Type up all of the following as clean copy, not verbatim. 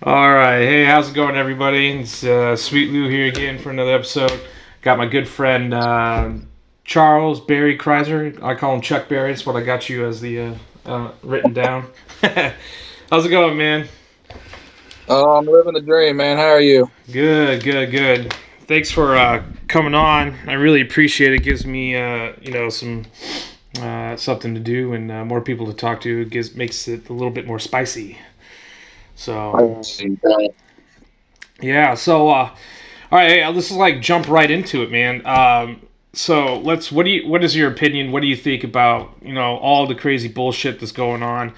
All right. Hey, how's it going, everybody? It's Sweet Lou here again for another episode. Got my good friend Charles Barry Kreiser. I call him Chuck Barry. That's what I got you as the written down. How's it going, man? Oh, I'm living the dream, man. How are you? Good, good, good. Thanks for coming on. I really appreciate it. Gives me, some something to do and more people to talk to. Makes it a little bit more spicy. So I see. yeah. All right. Hey, let's just like jump right into it, man. So let's. What is your opinion? What do you think about all the crazy bullshit that's going on?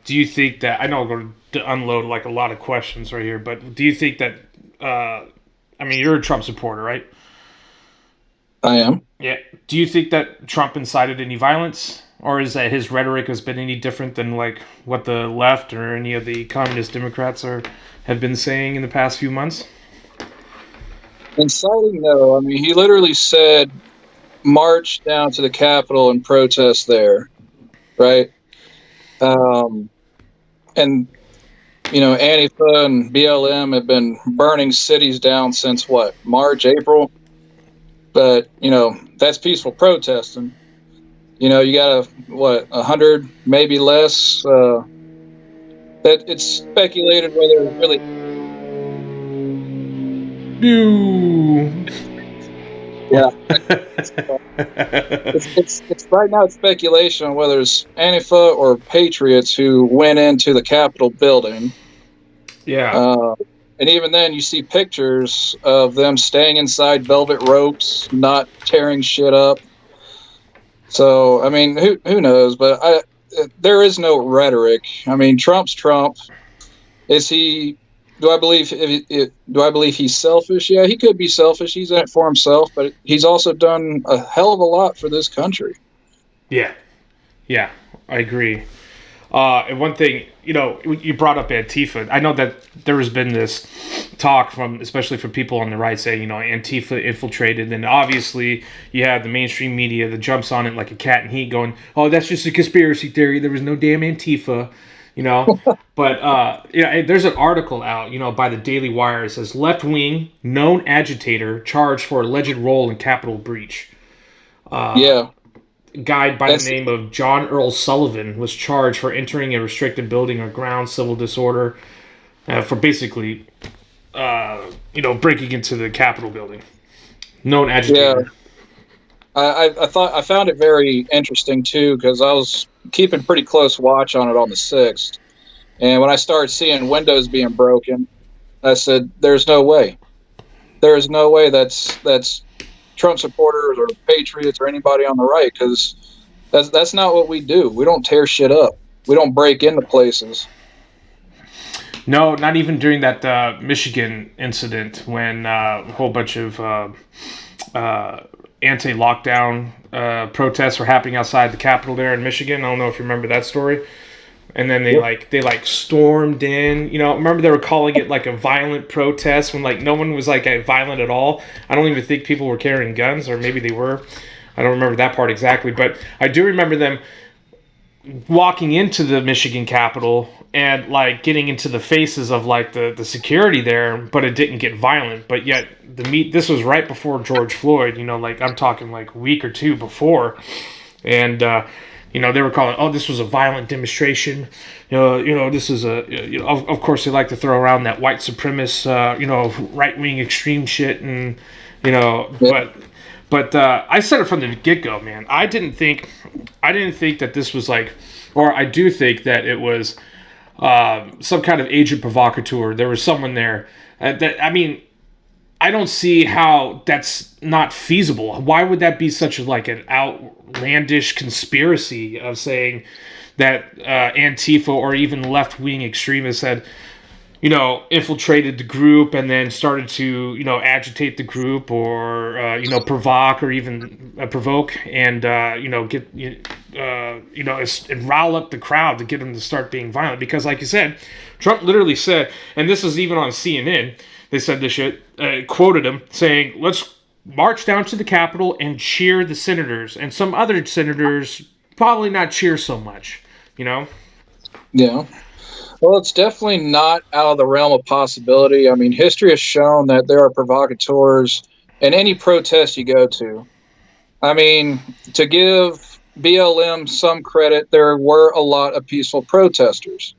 Do you think that I know I'm going to unload like a lot of questions right here, but do you think that? I mean, you're a Trump supporter, right? I am. Yeah. Do you think that Trump incited any violence, or is that his rhetoric has been any different than like what the left or any of the communist Democrats have been saying in the past few months? Inciting, no. I mean, he literally said, march down to the Capitol and protest there, right? Um, and, Antifa and BLM have been burning cities down since what, March, April? But, that's peaceful protesting. You got 100, maybe less. That it's speculated whether it's really. No. Yeah. It's right now it's speculation on whether it's Antifa or Patriots who went into the Capitol building. Yeah. And even then, you see pictures of them staying inside velvet ropes, not tearing shit up. So, I mean, who knows? But there is no rhetoric. I mean, Trump's Trump. Is he? Do I believe he's selfish? Yeah, he could be selfish. He's in it for himself, but he's also done a hell of a lot for this country. Yeah. Yeah. I agree. And one thing, you brought up Antifa. I know that there has been this talk especially from people on the right saying, Antifa infiltrated. And obviously you have the mainstream media that jumps on it like a cat in heat going, oh, that's just a conspiracy theory. There was no damn Antifa, But, there's an article out, by the Daily Wire. It says left-wing known agitator charged for alleged role in Capitol breach. Yeah. Guy by the name of John Earl Sullivan was charged for entering a restricted building or ground civil disorder for basically, breaking into the Capitol building. Known agitator. Yeah. I found it very interesting too because I was keeping pretty close watch on it on the 6th, and when I started seeing windows being broken, I said, "There's no way. There is no way that's Trump supporters or patriots or anybody on the right because that's not what we do. We don't tear shit up. We don't break into places." No, not even during that Michigan incident when a whole bunch of anti-lockdown protests were happening outside the Capitol there in Michigan. I don't know if you remember that story. And then they stormed in. Remember they were calling it like a violent protest when like no one was like violent at all. I don't even think people were carrying guns, or maybe they were. I don't remember that part exactly, but I do remember them walking into the Michigan Capitol and like getting into the faces of like the security there, but it didn't get violent. But yet this was right before George Floyd, like I'm talking like a week or two before. And they were calling, oh, this was a violent demonstration. This is of course they like to throw around that white supremacist, right-wing extreme shit. And, but I said it from the get-go, man. I didn't think that this was like, or I do think that it was some kind of agent provocateur. There was someone there. I don't see how that's not feasible. Why would that be such an outlandish conspiracy of saying that Antifa or even left-wing extremists had, infiltrated the group and then started to, agitate the group or, provoke or even provoke and, get, and rile up the crowd to get them to start being violent. Because like you said, Trump literally said, and this is even on CNN, they said this shit, quoted him saying, let's march down to the Capitol and cheer the senators. And some other senators probably not cheer so much, Yeah. Well, it's definitely not out of the realm of possibility. I mean, history has shown that there are provocateurs in any protest you go to. I mean, to give BLM some credit, there were a lot of peaceful protesters.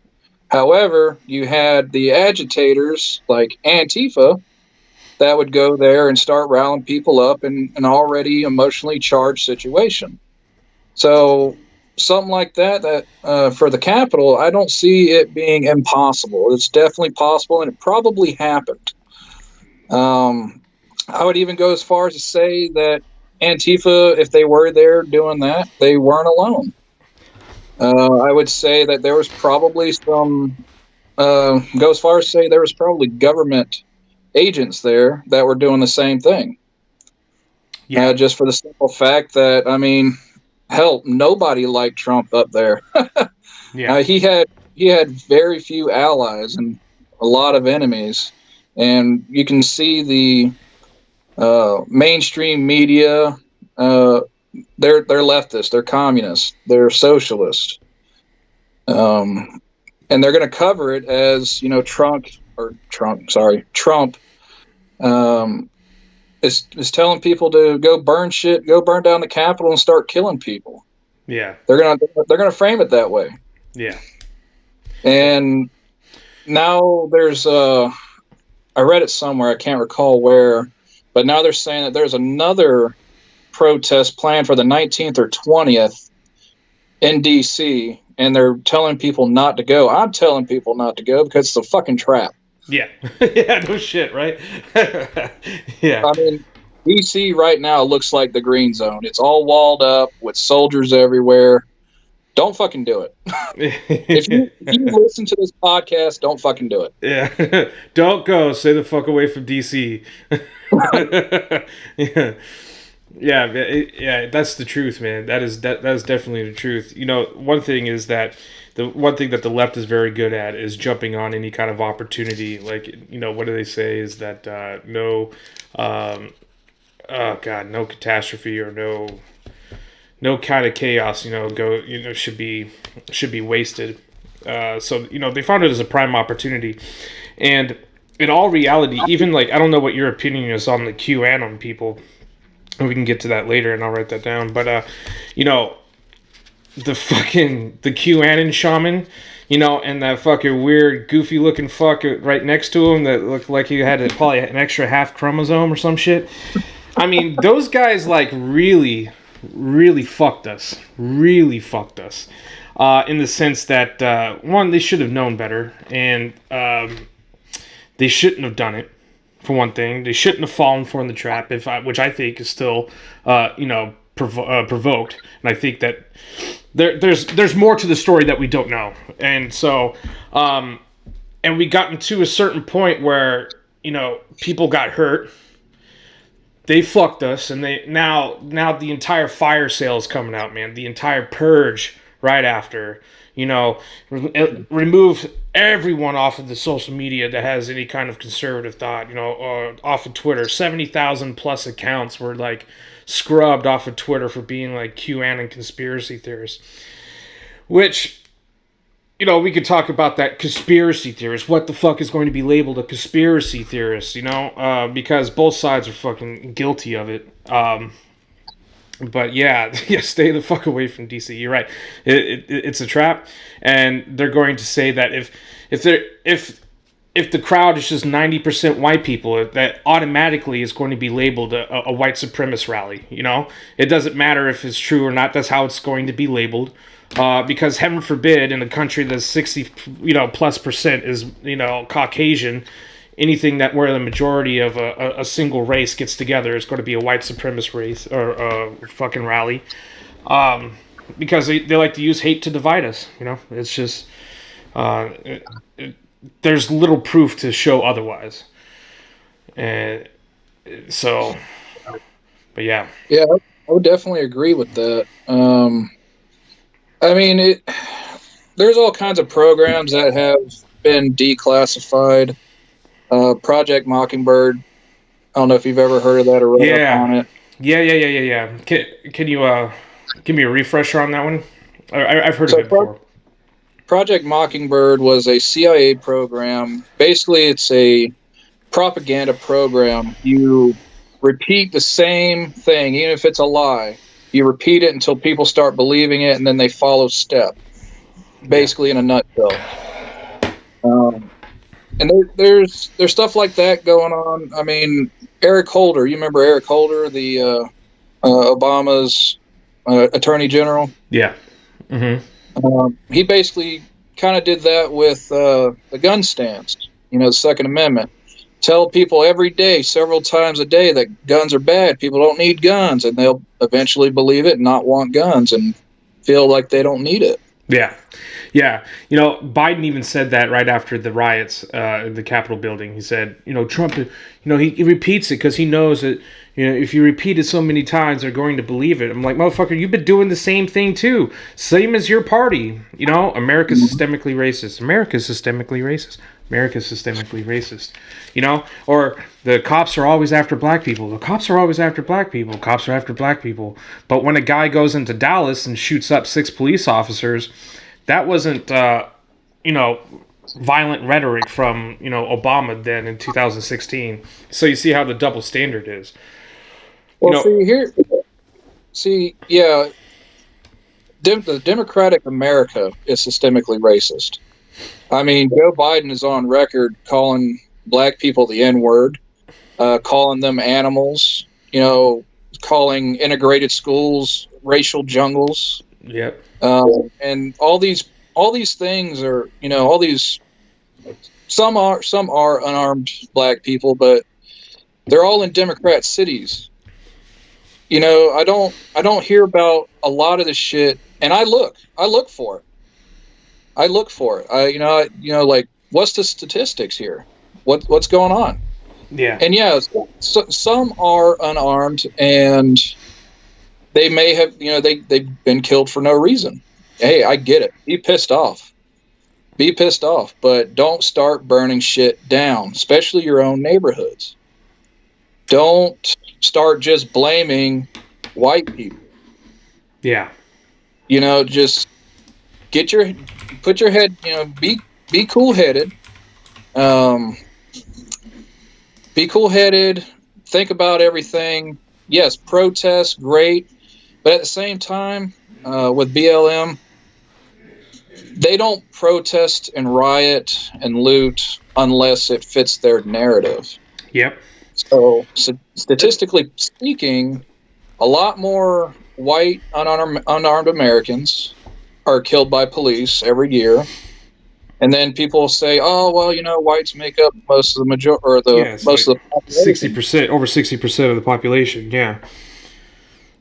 However, you had the agitators like Antifa that would go there and start rallying people up in an already emotionally charged situation. So something like that for the Capitol, I don't see it being impossible. It's definitely possible, and it probably happened. I would even go as far as to say that Antifa, if they were there doing that, they weren't alone. I would say that there was probably go as far as to say there was probably government agents there that were doing the same thing. Yeah. Just for the simple fact that, I mean, hell, nobody liked Trump up there. Yeah. He had very few allies and a lot of enemies, and you can see the mainstream media. They're leftists, they're communists, they're socialists, and they're going to cover it as Trump. Is telling people to go burn shit, go burn down the Capitol, and start killing people. Yeah. They're gonna frame it that way. Yeah. And now there's I read it somewhere, I can't recall where, but now they're saying that there's another protest planned for the 19th or 20th in DC, and they're telling people not to go. I'm telling people not to go because it's a fucking trap. Yeah. Yeah, no shit, right? Yeah. I mean, DC right now looks like the green zone. It's all walled up with soldiers everywhere. Don't fucking do it. If you listen to this podcast, don't fucking do it. Yeah. Don't go. Stay the fuck away from DC. Yeah. Yeah, that's the truth, man. That is definitely the truth. One thing is that the one thing that the left is very good at is jumping on any kind of opportunity. Like, what do they say is that no, oh God, no catastrophe or no kind of chaos, should be wasted. So they found it as a prime opportunity, and in all reality, even like I don't know what your opinion is on the QAnon people. And we can get to that later, and I'll write that down. But the QAnon shaman, and that fucking weird, goofy looking fuck right next to him that looked like he had probably an extra half chromosome or some shit. I mean, those guys like really, really fucked us. Really fucked us. In the sense that one, they should have known better, and they shouldn't have done it. For one thing, they shouldn't have fallen for in the trap, which I think is still, provoked. And I think that there's more to the story that we don't know. And so, and we gotten to a certain point where people got hurt. They fucked us, and they now the entire fire sale is coming out, man. The entire purge right after. Remove everyone off of the social media that has any kind of conservative thought, off of Twitter. 70,000 plus accounts were like scrubbed off of Twitter for being like QAnon conspiracy theorists. Which, we could talk about that conspiracy theorist. What the fuck is going to be labeled a conspiracy theorist, because both sides are fucking guilty of it. But yeah, stay the fuck away from DC. You're right. It's a trap, and they're going to say that if the crowd is just 90% white people, that automatically is going to be labeled a white supremacist rally. It doesn't matter if it's true or not. That's how it's going to be labeled. Because heaven forbid, in a country that's 60 plus percent is Caucasian. Anything that where the majority of a single race gets together is going to be a white supremacist race or a fucking rally, because they like to use hate to divide us. It's just there's little proof to show otherwise, and so, but yeah, I would definitely agree with that. I mean, there's all kinds of programs that have been declassified. Project Mockingbird. I don't know if you've ever heard of that or read up on it. Yeah. Can you give me a refresher on that one? I've heard of it before. Project Mockingbird was a CIA program. Basically, it's a propaganda program. You repeat the same thing, even if it's a lie. You repeat it until people start believing it, and then they follow step. Basically, in a nutshell. And there's stuff like that going on. I mean, Eric Holder. You remember Eric Holder, the Obama's Attorney General? Yeah. He basically kind of did that with the gun stance. The Second Amendment. Tell people every day, several times a day, that guns are bad. People don't need guns, and they'll eventually believe it and not want guns and feel like they don't need it. Yeah. Yeah. Biden even said that right after the riots in the Capitol building. He said, Trump, he repeats it because he knows that, if you repeat it so many times, they're going to believe it. I'm like, motherfucker, you've been doing the same thing too. Same as your party. America's systemically racist. America's systemically racist. America's systemically racist. Or the cops are always after black people. The cops are always after black people. Cops are after black people. But when a guy goes into Dallas and shoots up 6 police officers, that wasn't, violent rhetoric from, Obama then in 2016. So you see how the double standard is. Well, the Democratic America is systemically racist. I mean, Joe Biden is on record calling black people the N-word, calling them animals, calling integrated schools racial jungles. Yep. And all these things are, some are unarmed black people, but they're all in Democrat cities. I don't hear about a lot of this shit, and I look for it. Like, what's the statistics here? What's going on? Yeah. And some are unarmed, and they may have, they've been killed for no reason. Hey, I get it. Be pissed off, but don't start burning shit down, especially your own neighborhoods. Don't start just blaming white people. Yeah. Just put your head, be cool-headed. Be cool-headed. Think about everything. Yes, protest, great. But at the same time, with BLM, they don't protest and riot and loot unless it fits their narrative. Yep. So statistically speaking, a lot more white unarmed Americans are killed by police every year. And then people say, "Oh, well, whites make up most of the majority, or most of the population." 60%, over 60% of the population. Yeah.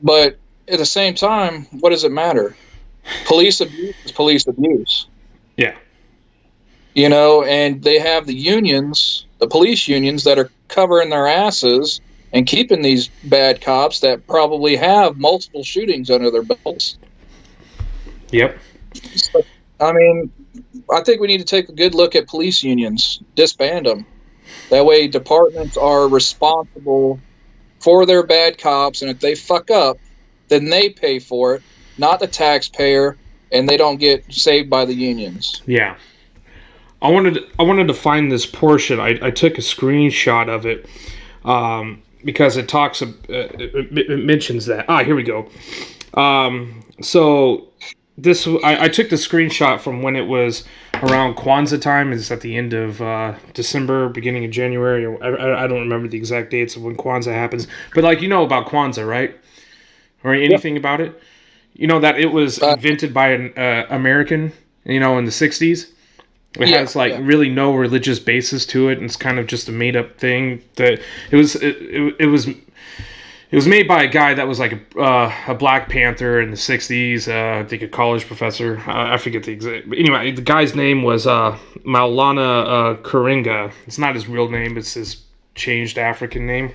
But at the same time, what does it matter? Police abuse is police abuse. Yeah. And they have the unions, the police unions, that are covering their asses and keeping these bad cops that probably have multiple shootings under their belts. Yep. So, I mean, I think we need to take a good look at police unions, disband them. That way departments are responsible for their bad cops, and if they fuck up, then they pay for it, not the taxpayer, and they don't get saved by the unions. Yeah. I wanted to find this portion. I took a screenshot of it because it talks. It mentions that. Here we go. So this I took the screenshot from when it was around Kwanzaa time. It's at the end of December, beginning of January. I don't remember the exact dates of when Kwanzaa happens. But about Kwanzaa, right? Or anything about it? That it was invented by an American. In the 60s. It has really no religious basis to it, and it's kind of just a made up thing. That it was made by a guy that was like a Black Panther in the 60s. I think a college professor. I forget the exact. But anyway, the guy's name was Maulana Karenga. It's not his real name. It's his changed African name.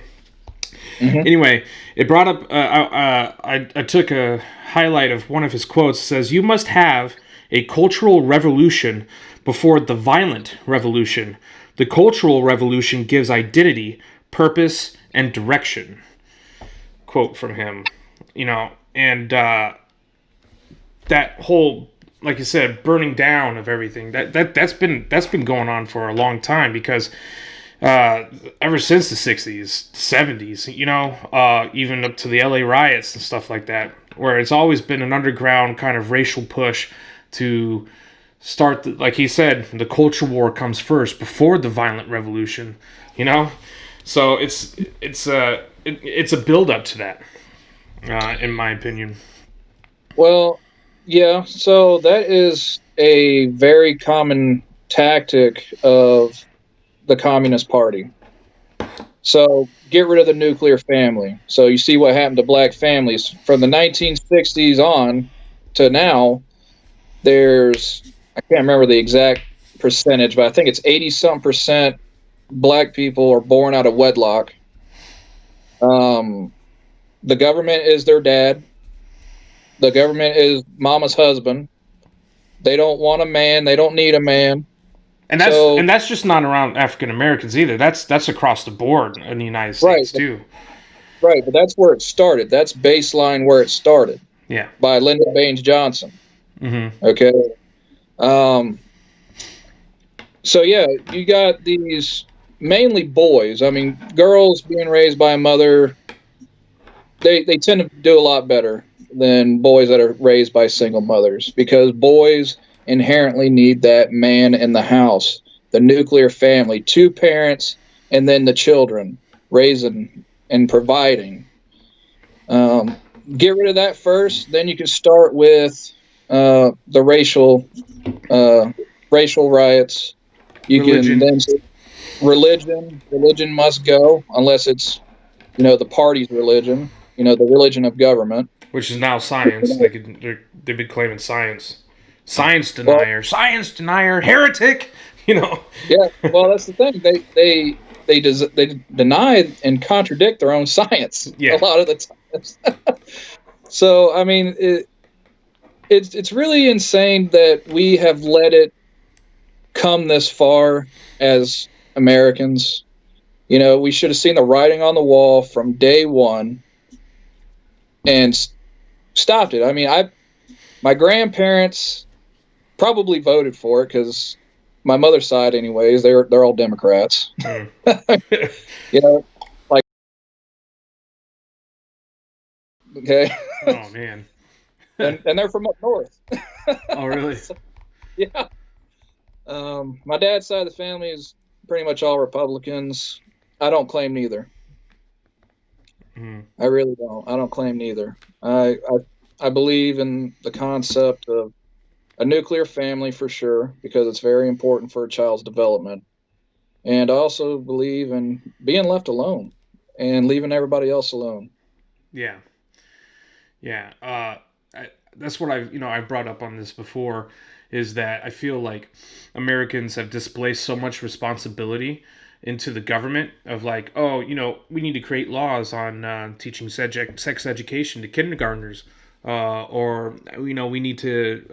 Mm-hmm. Anyway, it brought up. I took a highlight of one of his quotes. It says, "You must have a cultural revolution before the violent revolution. The cultural revolution gives identity, purpose, and direction." Quote from him. And that whole like you said, burning down of everything. That's been going on for a long time because ever since the 60s, 70s, even up to the LA riots and stuff like that, where it's always been an underground kind of racial push to start, like he said, the culture war comes first before the violent revolution, So it's a build up to that, in my opinion. Well, yeah, so that is a very common tactic of the Communist Party. So get rid of the nuclear family. So you see what happened to black families from the 1960s on to now. I can't remember the exact percentage, but I think it's 80-something% black people are born out of wedlock. The government is their dad. The government is mama's husband. They don't want a man. They don't need a man. And that's just not around African Americans either. That's across the board in the United States too. Right, but that's where it started. That's baseline where it started. Yeah. By Lyndon Baines Johnson. Mm-hmm. Okay. So yeah, you got these mainly boys. I mean, girls being raised by a mother, they tend to do a lot better than boys that are raised by single mothers, because boys inherently need that man in the house, the nuclear family, two parents, and then the children raising and providing. Get rid of that first, then you can start with the racial riots. You Religion. can then religion must go, unless it's the party's religion, the religion of government, which is now science. They've been claiming science denier, science denier, heretic. Yeah, well, that's the thing. They deny and contradict their own science a lot of the times. So I mean, it's really insane that we have let it come this far as Americans. We should have seen the writing on the wall from day one and stopped it. I mean, my grandparents probably voted for it, because my mother's side, anyways, they're all Democrats. Like, okay. Oh man. and they're from up north. Oh really? So, yeah. My dad's side of the family is pretty much all Republicans. I don't claim neither. I really don't. I don't claim neither. I believe in the concept of a nuclear family for sure, because it's very important for a child's development. And I also believe in being left alone and leaving everybody else alone. Yeah. Yeah. That's what I brought up on this before, is that I feel like Americans have displaced so much responsibility into the government of like, we need to create laws on teaching sex education to kindergartners, or we need to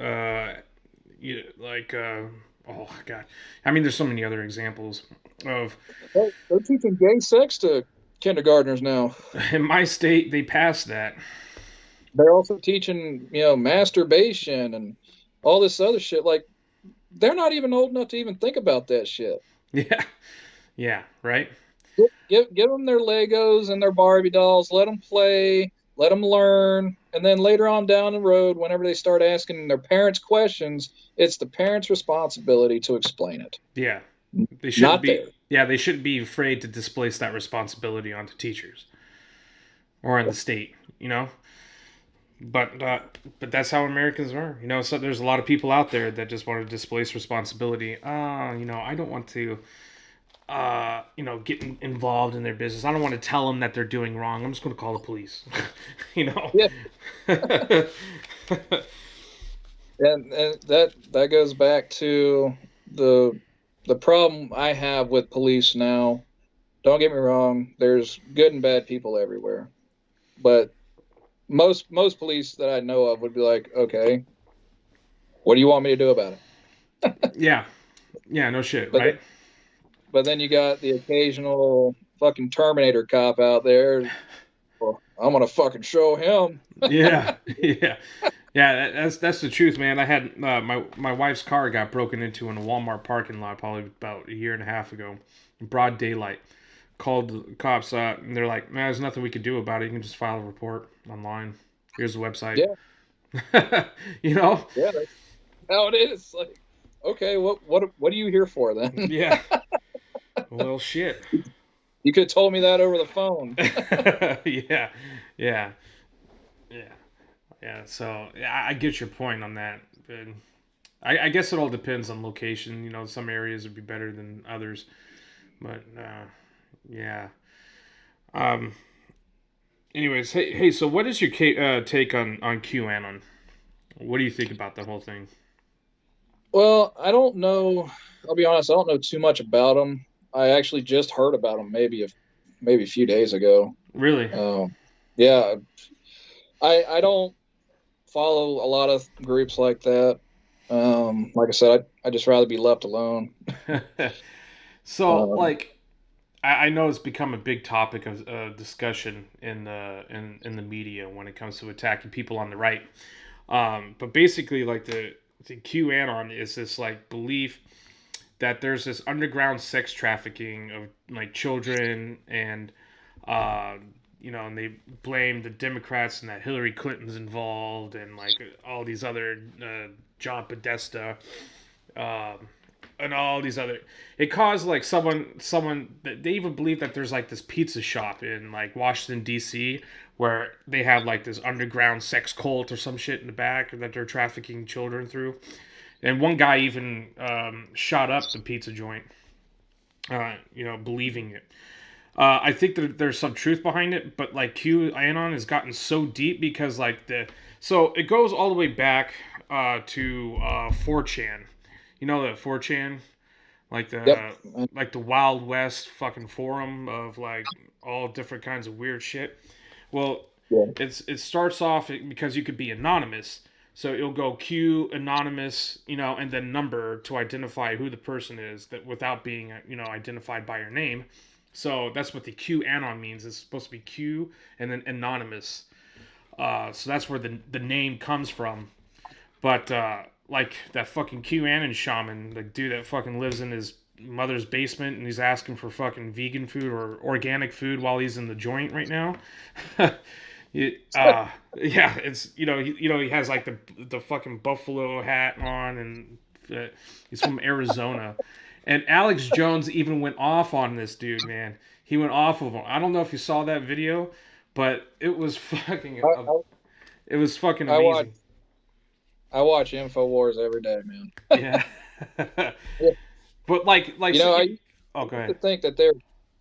oh god, I mean, there's so many other examples of. They're teaching gay sex to kindergartners now. In my state, they passed that. They're also teaching masturbation and all this other shit. Like, they're not even old enough to even think about that shit. Yeah, right. Give them their Legos and their Barbie dolls. Let them play. Let them learn. And then later on down the road, whenever they start asking their parents questions, it's the parents' responsibility to explain it. Yeah, they shouldn't be. Yeah, they shouldn't be afraid to displace that responsibility onto teachers or on the state. But that's how Americans are. So there's a lot of people out there that just want to displace responsibility. I don't want to. Get involved in their business. I don't want to tell them that they're doing wrong. I'm just going to call the police. Yeah. and that goes back to the problem I have with police now. Don't get me wrong. There's good and bad people everywhere, but most police that I know of would be like, okay, what do you want me to do about it? Yeah, no shit, right? But then you got the occasional fucking Terminator cop out there. Well, I'm gonna fucking show him. Yeah. Yeah, that's the truth, man. I had my wife's car got broken into in a Walmart parking lot probably about a year and a half ago, in broad daylight. Called the cops, and they're like, "Man, there's nothing we can do about it. You can just file a report online. Here's the website." Yeah, you know? yeah, that's how it is. Like, okay, what are you here for then? Yeah. Well, shit. You could have told me that over the phone. yeah, yeah, yeah, yeah. So yeah, I get your point on that. But I guess it all depends on location. You know, some areas would be better than others. But yeah. Um. Anyways, hey. So, what is your take on QAnon? What do you think about the whole thing? Well, I don't know. I'll be honest. I don't know too much about them. I actually just heard about them maybe a few days ago. Really? Yeah, I don't follow a lot of groups like that. Like I said, I just rather be left alone. so, Um, like, I know it's become a big topic of discussion in the media when it comes to attacking people on the right. But basically, like the QAnon is this like belief that there's this underground sex trafficking of like children and uh, and they blame the Democrats and that Hillary Clinton's involved and like all these other John Podesta um, and all these other. It caused like someone they even believe that there's like this pizza shop in like Washington D.C. where they have like this underground sex cult or some shit in the back that they're trafficking children through. And one guy even shot up the pizza joint, believing it. I think that there's some truth behind it, but like QAnon has gotten so deep because so it goes all the way back to 4chan. You know the 4chan, like yep. the Wild West fucking forum of like all different kinds of weird shit. Well, Yeah. it starts off because you could be anonymous. So it'll go Q anonymous, and then number to identify who the person is that without being, identified by your name. So that's what the Q anon means. It's supposed to be Q and then anonymous. So that's where the name comes from. But like that fucking QAnon shaman, the dude that fucking lives in his mother's basement and he's asking for fucking vegan food or organic food while he's in the joint right now. Yeah, it's he has like the fucking buffalo hat on and he's from Arizona. And Alex Jones even went off on this dude, man. He went off of him. I don't know if you saw that video, but it was fucking I watch amazing. I watch Infowars every day, man. Yeah. Yeah. But like You so know, you, oh, go to ahead. think that they're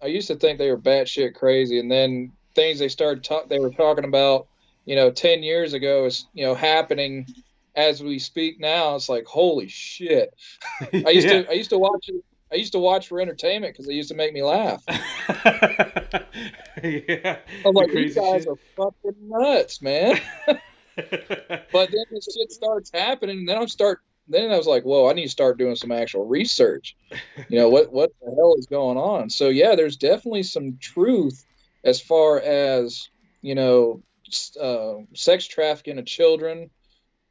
I used to think they were batshit crazy, and then things they were talking about, 10 years ago is happening as we speak now. It's like holy shit. I used Yeah. to I used to watch it. I used to watch for entertainment because they used to make me laugh. Yeah, I'm the like, these crazy guys shit. are fucking nuts, man. But then this shit starts happening, and then I was like, whoa, I need to start doing some actual research. What the hell is going on? So yeah, there's definitely some truth as far as you know sex trafficking of children,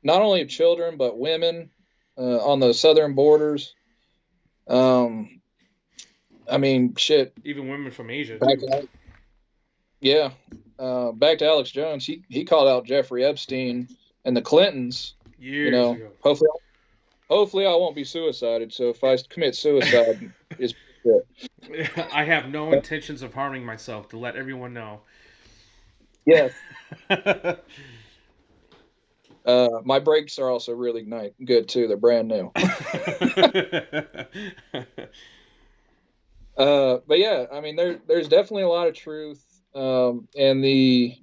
not only of children but women on the southern borders. Um, I mean, shit. Even women from Asia Back too. to yeah, back to Alex Jones. He called out Jeffrey Epstein and the Clintons. Years ago. Hopefully I won't be suicided. So if I commit suicide, is it. I have no intentions of harming myself, to let everyone know. Yes. My brakes are also really good too. They're brand new. But yeah, I mean, there's definitely a lot of truth. And the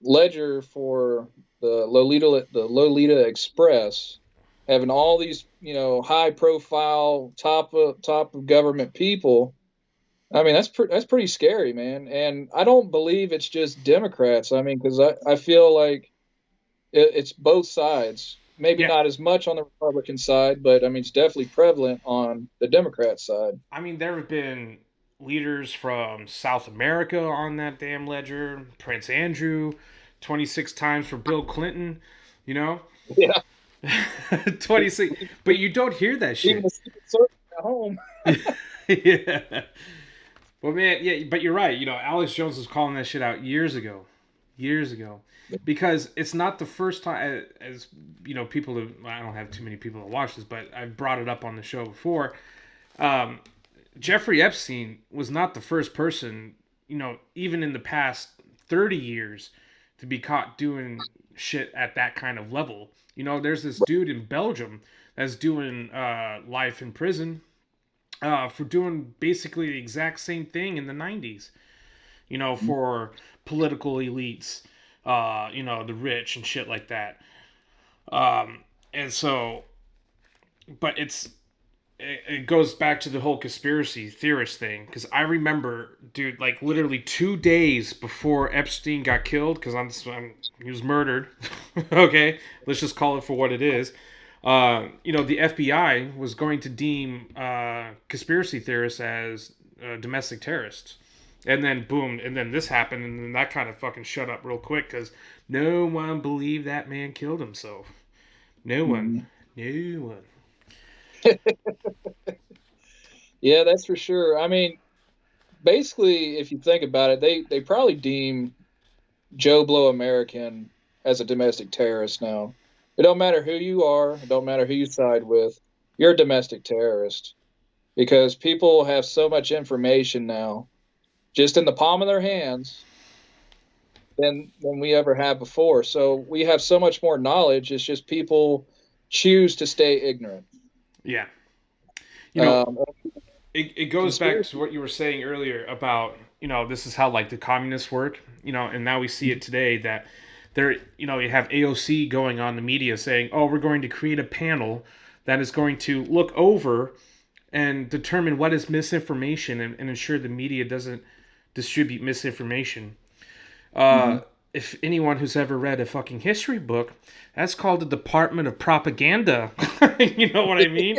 ledger for the Lolita Express, having all these high profile top of government people. I mean, that's pretty scary, man. And I don't believe it's just Democrats. I mean, because I feel like it's both sides. Maybe Yeah, not as much on the Republican side, but I mean, it's definitely prevalent on the Democrat side. I mean, there have been leaders from South America on that damn ledger. Prince Andrew, 26 times for Bill Clinton, you know? Yeah. 26. But you don't hear that Even shit. the Secret Service at home. Yeah. Well, man, yeah, but you're right. You know, Alex Jones was calling that shit out years ago, because it's not the first time. As you know, people have, I don't have too many people that watch this, but I brought it up on the show before. Um, Jeffrey Epstein was not the first person, you know, even in the past 30 years, to be caught doing shit at that kind of level. You know, there's this dude in Belgium that's doing life in prison for doing basically the exact same thing in the 90s, you know, for political elites, you know, the rich and shit like that. And so, but it goes back to the whole conspiracy theorist thing, because I remember, dude, like literally 2 days before Epstein got killed, because he was murdered. Okay, let's just call it for what it is. You know, the FBI was going to deem conspiracy theorists as domestic terrorists. And then boom, and then this happened, and then that kind of fucking shut up real quick, because no one believed that man killed himself. No one. No one. Yeah, that's for sure. I mean, basically, if you think about it, they probably deem Joe Blow American as a domestic terrorist now. It don't matter who you are, it don't matter who you side with, you're a domestic terrorist, because people have so much information now, just in the palm of their hands, than we ever have before. So we have so much more knowledge. It's just people choose to stay ignorant. Yeah. You know, Um, it goes back conspiracy. to what you were saying earlier about, you know, this is how like the communists work, you know, and now we see it today that there, you know, you have AOC going on the media saying, oh, we're going to create a panel that is going to look over and determine what is misinformation, and ensure the media doesn't distribute misinformation. Mhm. If anyone who's ever read a fucking history book, that's called the Department of Propaganda. You know what I mean?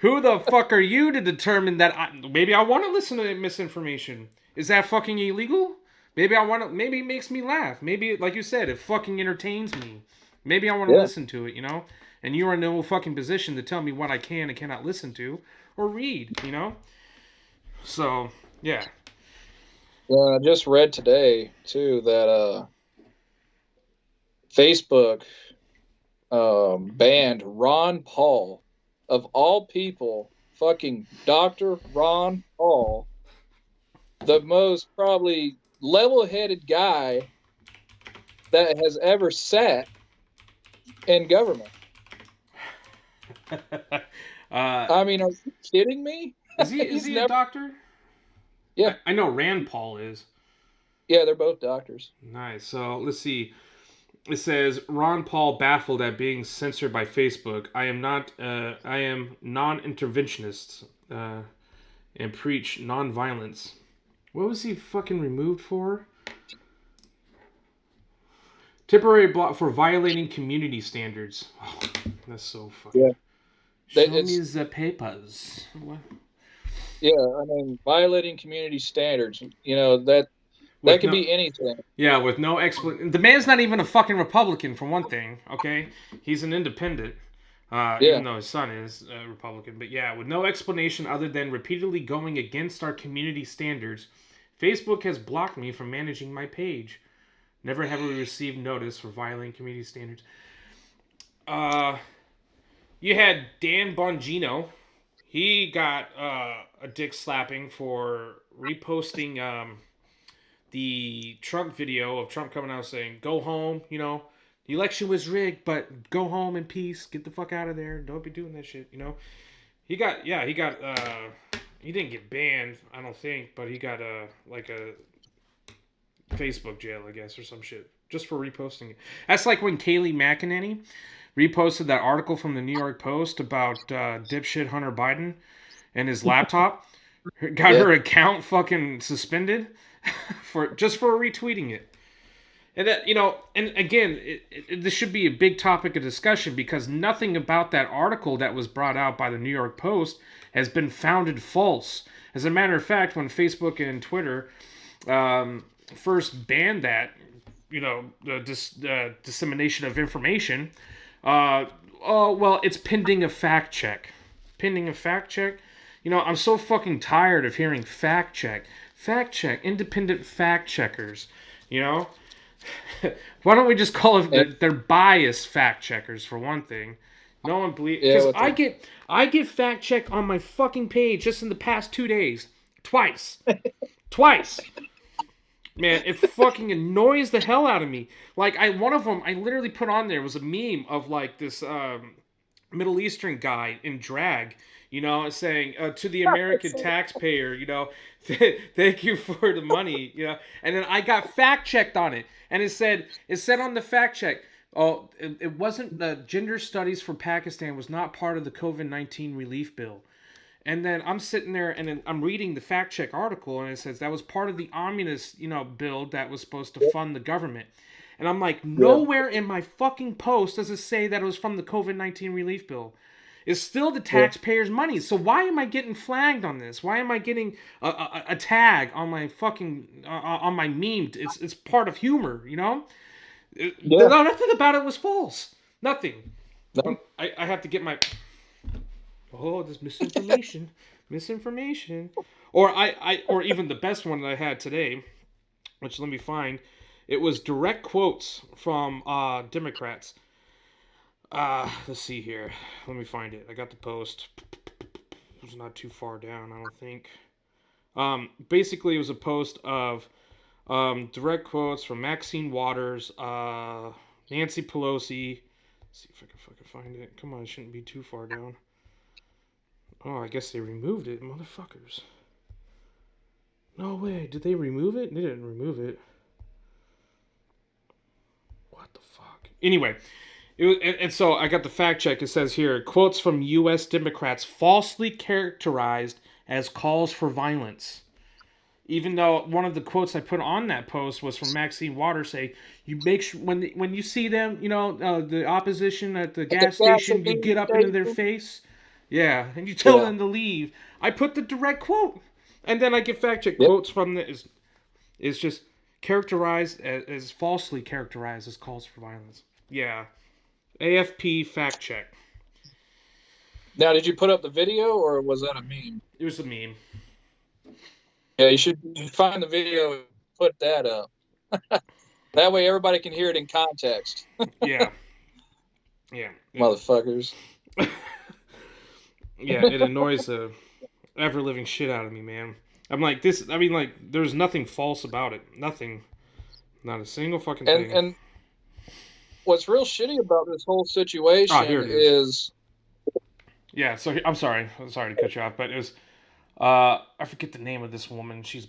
Who the fuck are you to determine that maybe I want to listen to misinformation? Is that fucking illegal? Maybe I want to. Maybe it makes me laugh. Maybe, like you said, it fucking entertains me. Maybe I want to Yeah. listen to it. You know. And you are in no fucking position to tell me what I can and cannot listen to or read. You know. So yeah. I just read today too that Facebook banned Ron Paul, of all people, fucking Dr. Ron Paul, the most probably level-headed guy that has ever sat in government. uh, I mean, are you kidding me? is He's he a never. doctor? Yeah, I know Rand Paul is. yeah, they're both doctors. Nice. So let's see. It says Ron Paul baffled at being censored by Facebook. I am not. I am non-interventionist and preach non-violence. What was he fucking removed for? Temporary block for violating community standards. Oh, that's so Yeah, fucking. Show me it's the papers. What? yeah. I mean, violating community standards. You know that With could no, be anything. yeah, with no explanation. The man's not even a fucking Republican, for one thing. Okay, he's an independent. Yeah, Even though his son is a Republican. But yeah, with no explanation other than repeatedly going against our community standards, Facebook has blocked me from managing my page. Never have we received notice for violating community standards. Uh, you had Dan Bongino. He got a dick slapping for reposting the Trump video of Trump coming out saying, "Go home," you know, the election was rigged, but go home in peace. Get the fuck out of there. Don't be doing that shit, you know. He didn't get banned, I don't think, but he got like a Facebook jail, I guess, or some shit, just for reposting it. That's like when Kayleigh McEnany reposted that article from the New York Post about dipshit Hunter Biden and his laptop. Got yeah. her account fucking suspended for retweeting it. And that, you know, and again, this should be a big topic of discussion, because nothing about that article that was brought out by the New York Post has been founded false. As a matter of fact, when Facebook and Twitter first banned that, dissemination of information. Oh well, it's pending a fact check. Pending a fact check. I'm so fucking tired of hearing fact check, independent fact checkers. You know, why don't we just call it they're biased fact checkers for one thing? No one believes because I get fact check on my fucking page just in the past 2 days, twice. Man, it fucking annoys the hell out of me. Like one of them I literally put on there was a meme of like this Middle Eastern guy in drag, saying to the American taxpayer, thank you for the money, and then I got fact checked on it, and it said on the fact check, oh, it wasn't gender studies for Pakistan was not part of the COVID-19 relief bill. And then I'm sitting there and then I'm reading the fact check article and it says that was part of the omnibus, bill that was supposed to fund the government. And I'm like, nowhere in my fucking post does it say that it was from the COVID-19 relief bill. It's still the taxpayers' money. So why am I getting flagged on this? Why am I getting a tag on my fucking on my meme? It's part of humor, Nothing about it was false. Nothing. No. I have to get my. Oh, there's misinformation. Or even the best one that I had today, which let me find. It was direct quotes from Democrats. Let's see here. Let me find it. I got the post. It was not too far down, I don't think. Basically, it was a post of direct quotes from Maxine Waters, Nancy Pelosi. Let's see if I can fucking find it. Come on, it shouldn't be too far down. Oh, I guess they removed it, motherfuckers. No way. Did they remove it? They didn't remove it. What the fuck? Anyway, and so I got the fact check. It says here, quotes from U.S. Democrats falsely characterized as calls for violence. Even though one of the quotes I put on that post was from Maxine Waters, say, "You make sure when you see them, the opposition at the gas station, you get up into their face." Yeah, and you tell them to leave. I put the direct quote, and then I get fact check quotes from the is just characterized as falsely characterized as calls for violence. Yeah, AFP fact check. Now, did you put up the video or was that a meme? It was a meme. Yeah, you should find the video and put that up. That way everybody can hear it in context. Yeah. Motherfuckers. Yeah, it annoys the ever-living shit out of me, man. I'm like, there's nothing false about it. Nothing. Not a single fucking thing. And what's real shitty about this whole situation is... Yeah, so I'm sorry to cut you off, but it was... I forget the name of this woman. She's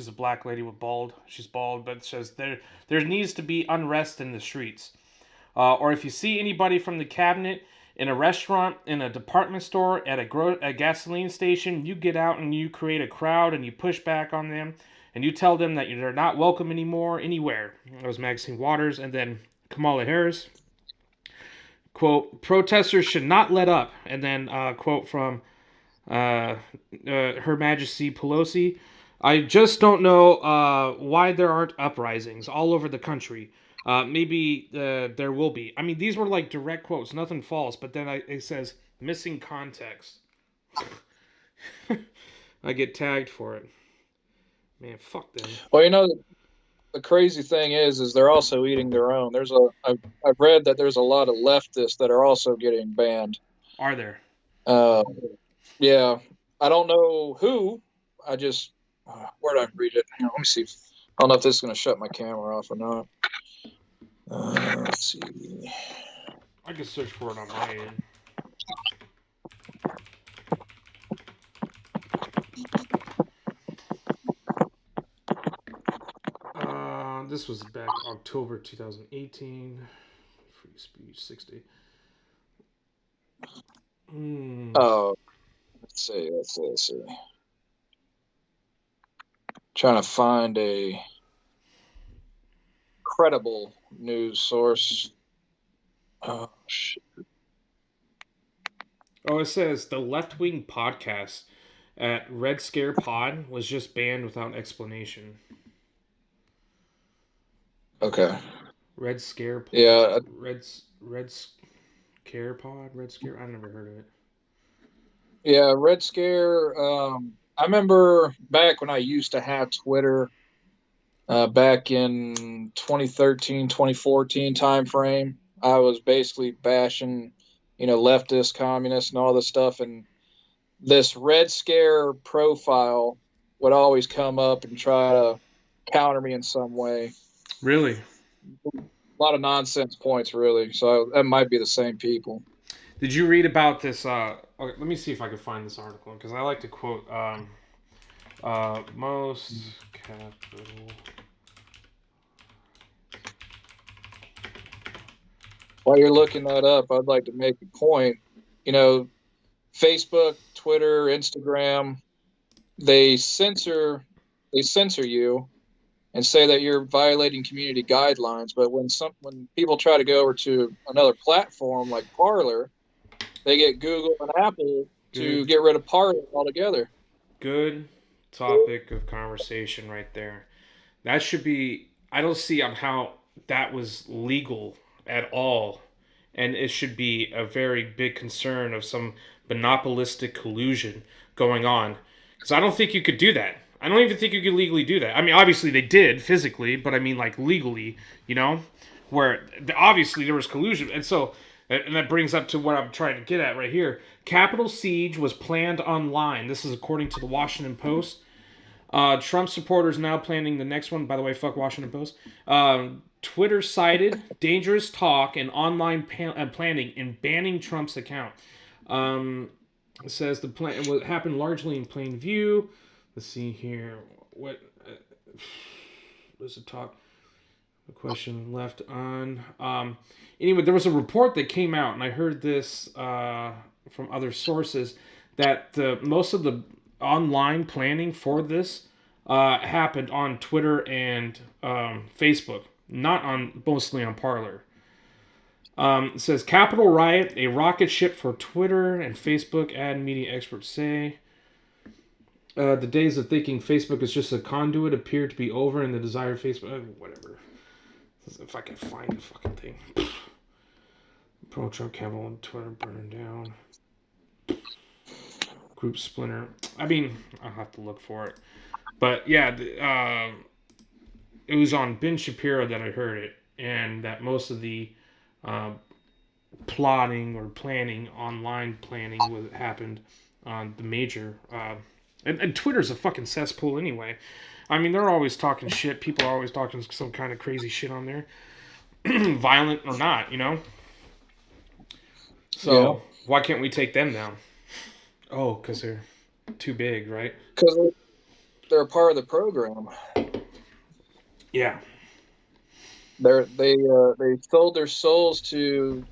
a black lady with bald. She's bald, but it says there needs to be unrest in the streets. Or if you see anybody from the cabinet... in a restaurant, in a department store, at a gasoline station, you get out and you create a crowd and you push back on them and you tell them that they're not welcome anymore anywhere. That was Maxine Waters. And then Kamala Harris. Quote, protesters should not let up. And then quote from Her Majesty Pelosi. I just don't know why there aren't uprisings all over the country. Maybe there will be. I mean, these were like direct quotes, nothing false. But then it says missing context. I get tagged for it. Man, fuck them. Well, the crazy thing is they're also eating their own. I've read that there's a lot of leftists that are also getting banned. Are there? Yeah. I don't know who. I just where did I read it? Let me see. I don't know if this is going to shut my camera off or not. Let's see. I can search for it on my end. This was back October 2018. Free speech 60. Oh, let's see. Trying to find a credible news source. Oh, shit. Oh, it says the left-wing podcast at Red Scare Pod was just banned without explanation. Okay. Red Scare. Yeah. Red Scare Pod. Red Scare. I never heard of it. Yeah. Red Scare. I remember back when I used to have Twitter, back in 2013, 2014 time frame. I was basically bashing, leftist, communists, and all this stuff. And this Red Scare profile would always come up and try to counter me in some way. Really? A lot of nonsense points, really. So that might be the same people. Did you read about this? Okay, let me see if I can find this article because I like to quote most capital. While you're looking that up, I'd like to make a point. Facebook, Twitter, Instagram, they censor you and say that you're violating community guidelines. But when people try to go over to another platform like Parler, they get Google and Apple to get rid of Parler altogether. Good topic of conversation right there. That should be. I don't see how that was legal at all, and it should be a very big concern of some monopolistic collusion going on. Because I don't think you could do that. I don't even think you could legally do that. I mean, obviously they did physically, but I mean like legally, where obviously there was collusion, and so. And that brings up to what I'm trying to get at right here. Capitol siege was planned online. This is according to the Washington Post. Trump supporters now planning the next one. By the way, fuck Washington Post. Twitter cited dangerous talk and online planning in banning Trump's account. It says the plan happened largely in plain view. Let's see here. What does it talk? The question left on. Anyway, there was a report that came out, and I heard this from other sources that most of the online planning for this happened on Twitter and Facebook, mostly on Parler. It says Capitol riot, a rocket ship for Twitter and Facebook. Ad media experts say. The days of thinking Facebook is just a conduit appear to be over, and the desired Facebook, whatever. If I can find the fucking thing. Pro Trump Campbell on Twitter burned down. Group splinter. I mean, I'll have to look for it. But yeah, it was on Ben Shapiro that I heard it, and that most of the plotting or planning, online planning, happened on the major. And Twitter's a fucking cesspool anyway. I mean, they're always talking shit. People are always talking some kind of crazy shit on there. Violent or not, So, why can't we take them down? Oh, because they're too big, right? Because they're a part of the program. Yeah. They sold their souls to,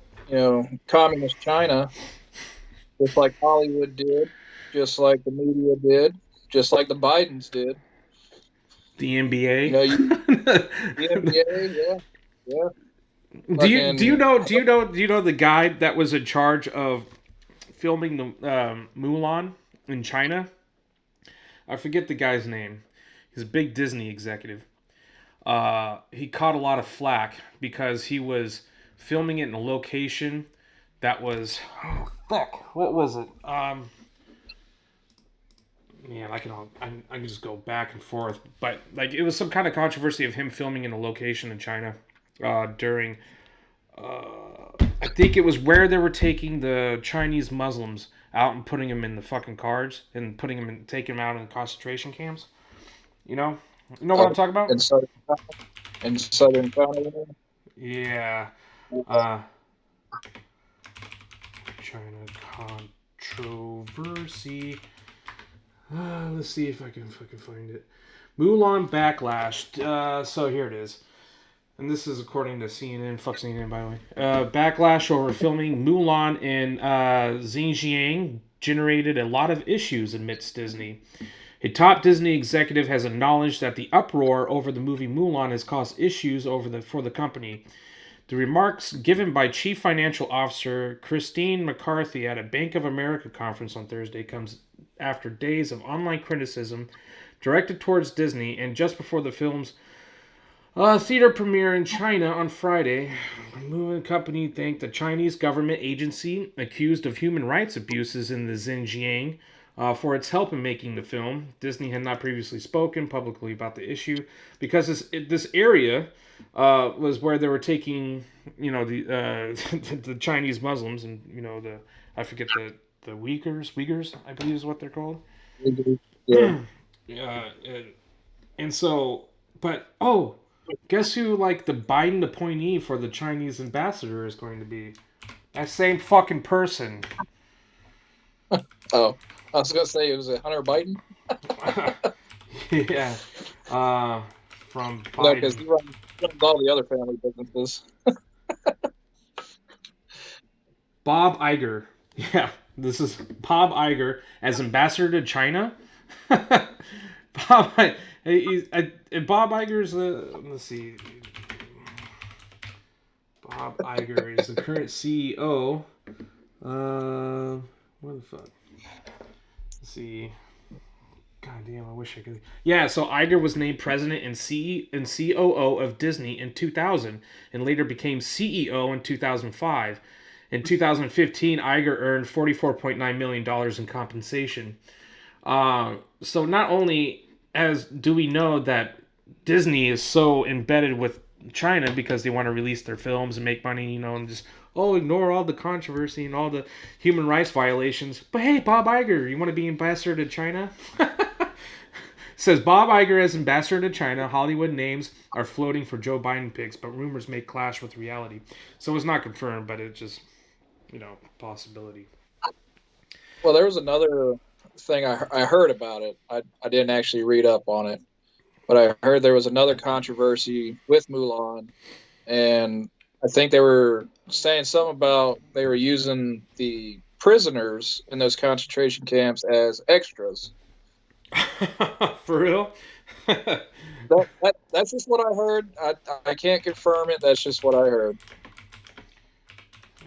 communist China, just like Hollywood did, just like the media did, just like the Bidens did. The NBA. The NBA, yeah. Do you know the guy that was in charge of filming the Mulan in China? I forget the guy's name. He's a big Disney executive. He caught a lot of flack because he was filming it in a location that was what was it? Man, I can just go back and forth, but like it was some kind of controversy of him filming in a location in China during. I think it was where they were taking the Chinese Muslims out and putting them in the fucking cars and taking them out in concentration camps. You know what I'm talking about? In Southern China. Yeah. China controversy. Let's see if I can fucking find it. Mulan backlash. So here it is. And this is according to CNN. Fuck CNN, by the way. Backlash over filming Mulan in Xinjiang generated a lot of issues amidst Disney. A top Disney executive has acknowledged that the uproar over the movie Mulan has caused issues for the company. The remarks given by Chief Financial Officer Christine McCarthy at a Bank of America conference on Thursday comes after days of online criticism directed towards Disney and just before the film's Theater premiere in China on Friday. Movie company thanked the Chinese government agency accused of human rights abuses in the Xinjiang for its help in making the film. Disney had not previously spoken publicly about the issue because this area was where they were taking, the Chinese Muslims and I forget the Uyghurs, I believe is what they're called. Yeah. And so, but guess who like the Biden appointee for the Chinese ambassador is going to be? That same fucking person. Oh, I was gonna say it was a Hunter Biden. Yeah. From No, because Biden. he runs all the other family businesses. Bob Iger. Yeah, this is Bob Iger as ambassador to China. Bob, Bob Iger's let's see. Bob Iger is the current CEO. What the fuck? Let's see. God damn, I wish I could. Yeah, so Iger was named president and COO of Disney in 2000 and later became CEO in 2005. In 2015, Iger earned $44.9 million in compensation. So not only as do we know that Disney is so embedded with China because they want to release their films and make money, and just ignore all the controversy and all the human rights violations. But hey, Bob Iger, you want to be ambassador to China? Says Bob Iger as ambassador to China. Hollywood names are floating for Joe Biden picks, but rumors may clash with reality. So it's not confirmed, but it's just possibility. Well, there was another thing I heard about it. I didn't actually read up on it, but I heard there was another controversy with Mulan, and I think they were saying something about they were using the prisoners in those concentration camps as extras. For real? That's just what I heard. I can't confirm it. That's just what I heard.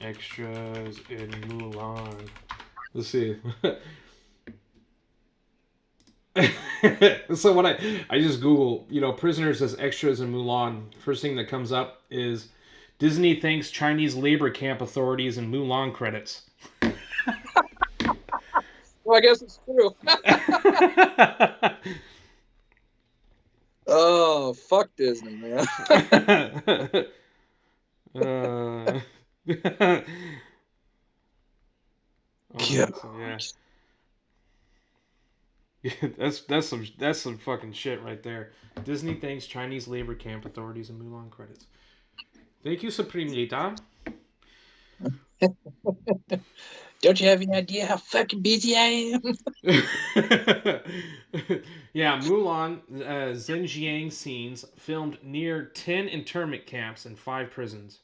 Extras in Mulan. Let's see. So when I just Google, prisoners as extras in Mulan, first thing that comes up is Disney thanks Chinese labor camp authorities in Mulan credits. Well, I guess it's true. Oh, fuck Disney, man. Yeah. Yeah, that's some fucking shit right there. Disney thanks Chinese labor camp authorities in Mulan credits. Thank you, Supreme Leader. Don't you have any idea how fucking busy I am? Yeah, Mulan Xinjiang scenes filmed near 10 internment camps and 5 prisons.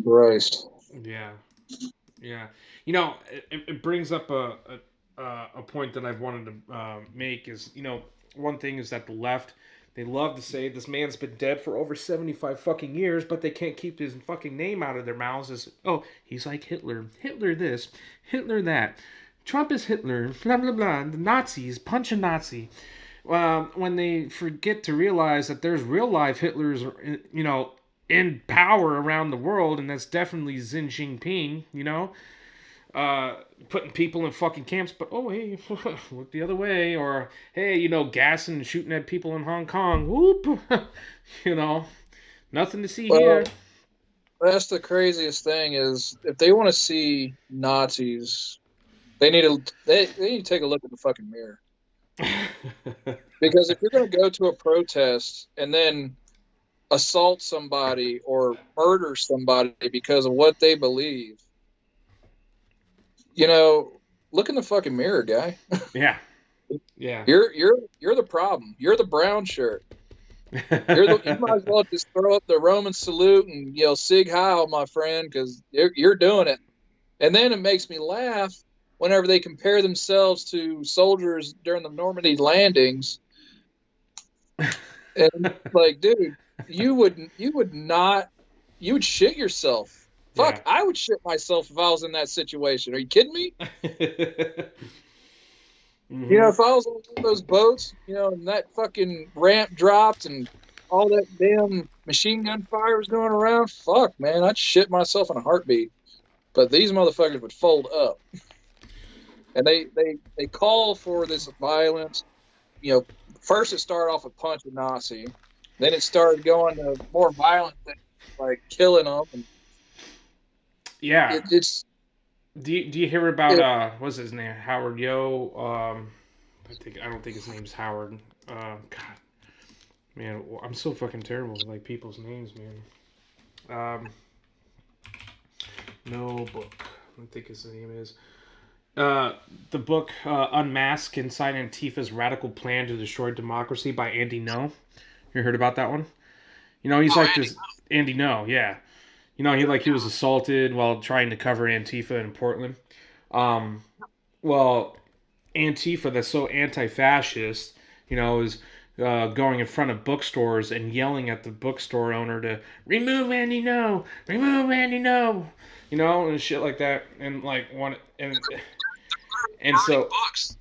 Christ. Yeah. It brings up a point that I've wanted to make is, one thing is that the left, they love to say this man's been dead for over 75 fucking years, but they can't keep his fucking name out of their mouths as, he's like Hitler. Hitler this, Hitler that. Trump is Hitler, blah, blah, blah. The Nazis, punch a Nazi. When they forget to realize that there's real life Hitlers, in power around the world, and that's definitely Xi Jinping, putting people in fucking camps, but hey, look the other way, or hey, gassing and shooting at people in Hong Kong, whoop, nothing to see here. That's the craziest thing is if they want to see Nazis, they need to take a look at the fucking mirror. Because if you're going to go to a protest and then assault somebody or murder somebody because of what they believe, look in the fucking mirror, guy. Yeah. You're the problem. You're the brown shirt. You might as well just throw up the Roman salute and yell "Sig Heil," my friend, because you're doing it. And then it makes me laugh whenever they compare themselves to soldiers during the Normandy landings. And like, dude, you would shit yourself. Fuck, yeah. I would shit myself if I was in that situation. Are you kidding me? You know, if I was on one of those boats, you know, and that fucking ramp dropped and all that damn machine gun fire was going around, fuck, man, I'd shit myself in a heartbeat. But these motherfuckers would fold up. And they call for this violence. You know, first it started off with punching Nazi. Then it started going to more violent things, like killing them. And Yeah. it's... Do you hear about what's his name? Howard Yo. I don't think his name's Howard. God, man, I'm so fucking terrible with like people's names, man. No book. I don't think his name is. The book Unmask Inside Antifa's Radical Plan to Destroy Democracy by Andy No. You heard about that one? You know, he's like this Andy No, yeah. You know, he was assaulted while trying to cover Antifa in Portland. Well, Antifa, that's so anti-fascist, you know, is going in front of bookstores and yelling at the bookstore owner to remove Andy No, you know, and shit like that, and like and so books.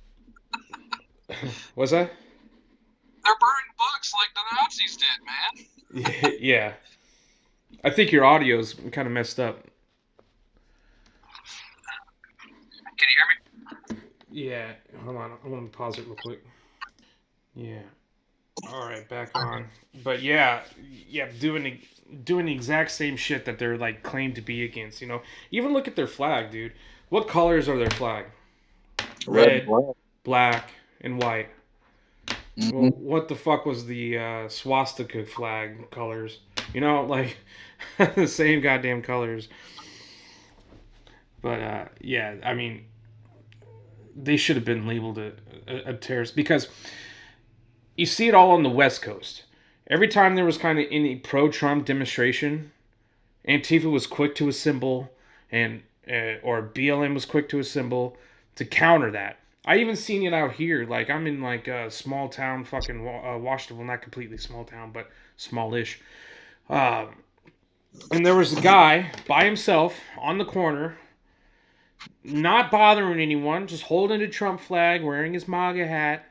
what's that? They're burning books like the Nazis did, man. Yeah. I think your audio's kind of messed up. Can you hear me? Yeah. Hold on. I want to pause it real quick. Yeah. All right, back on. But yeah, doing the exact same shit that they're like claimed to be against. You know, even look at their flag, dude. What colors are their flag? Red, black, and white. Mm-hmm. Well, what the fuck was the swastika flag colors? You know, like the same goddamn colors. But yeah, I mean, they should have been labeled a terrorist because you see it all on the West Coast. Every time there was kind of any pro-Trump demonstration, Antifa was quick to assemble, and or BLM was quick to assemble to counter that. I even seen it out here. Like, I'm in like a small town, fucking Washington. Well, not completely small town, but smallish. And there was a guy by himself on the corner, not bothering anyone, just holding a Trump flag, wearing his MAGA hat,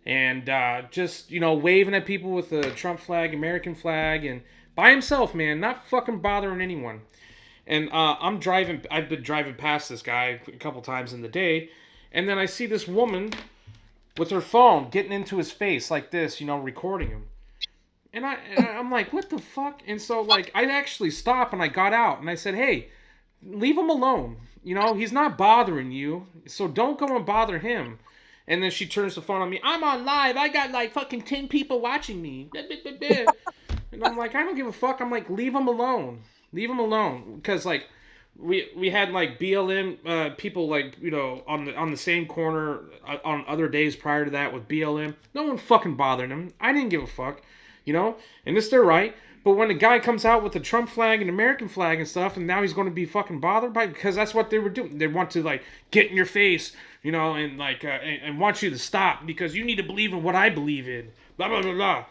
and just, you know, waving at people with the Trump flag, American flag, and by himself, man, not fucking bothering anyone. And I've been driving past this guy a couple times in the day, and then I see this woman with her phone getting into his face like this, you know, recording him. And I'm like, what the fuck? And so, like, I actually stopped and I got out and I said, hey, leave him alone. You know, he's not bothering you, so don't go and bother him. And then she turns the phone on me. I'm on live. I got like fucking 10 people watching me. And I'm like, I don't give a fuck. I'm like, leave him alone. Leave him alone. Because like, we had like BLM people like, you know, on the same corner on other days prior to that with BLM. No one fucking bothered him. I didn't give a fuck. You know? And it's their right. But when a guy comes out with the Trump flag and American flag and stuff, and now he's going to be fucking bothered by it, because that's what they were doing. They want to, like, get in your face, you know, and, like, and want you to stop because you need to believe in what I believe in. Blah, blah, blah, blah.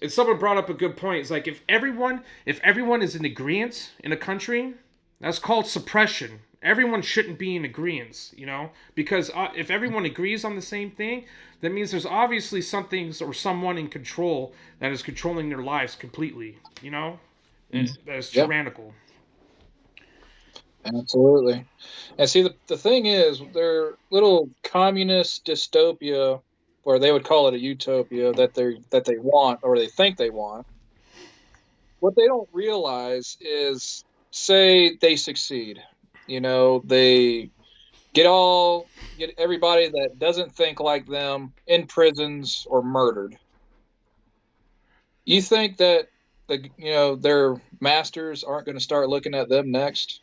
And someone brought up a good point. It's like, if everyone is in agreement in a country, that's called suppression. Everyone shouldn't be in agreement, you know? Because if everyone agrees on the same thing, that means there's obviously something or someone in control that is controlling their lives completely, you know? And that is tyrannical. Absolutely. And see, the thing is, their little communist dystopia, or they would call it a utopia, that they want, or they think they want, what they don't realize is, say they succeed. You know, they get everybody that doesn't think like them in prisons or murdered. You think that their masters aren't going to start looking at them next?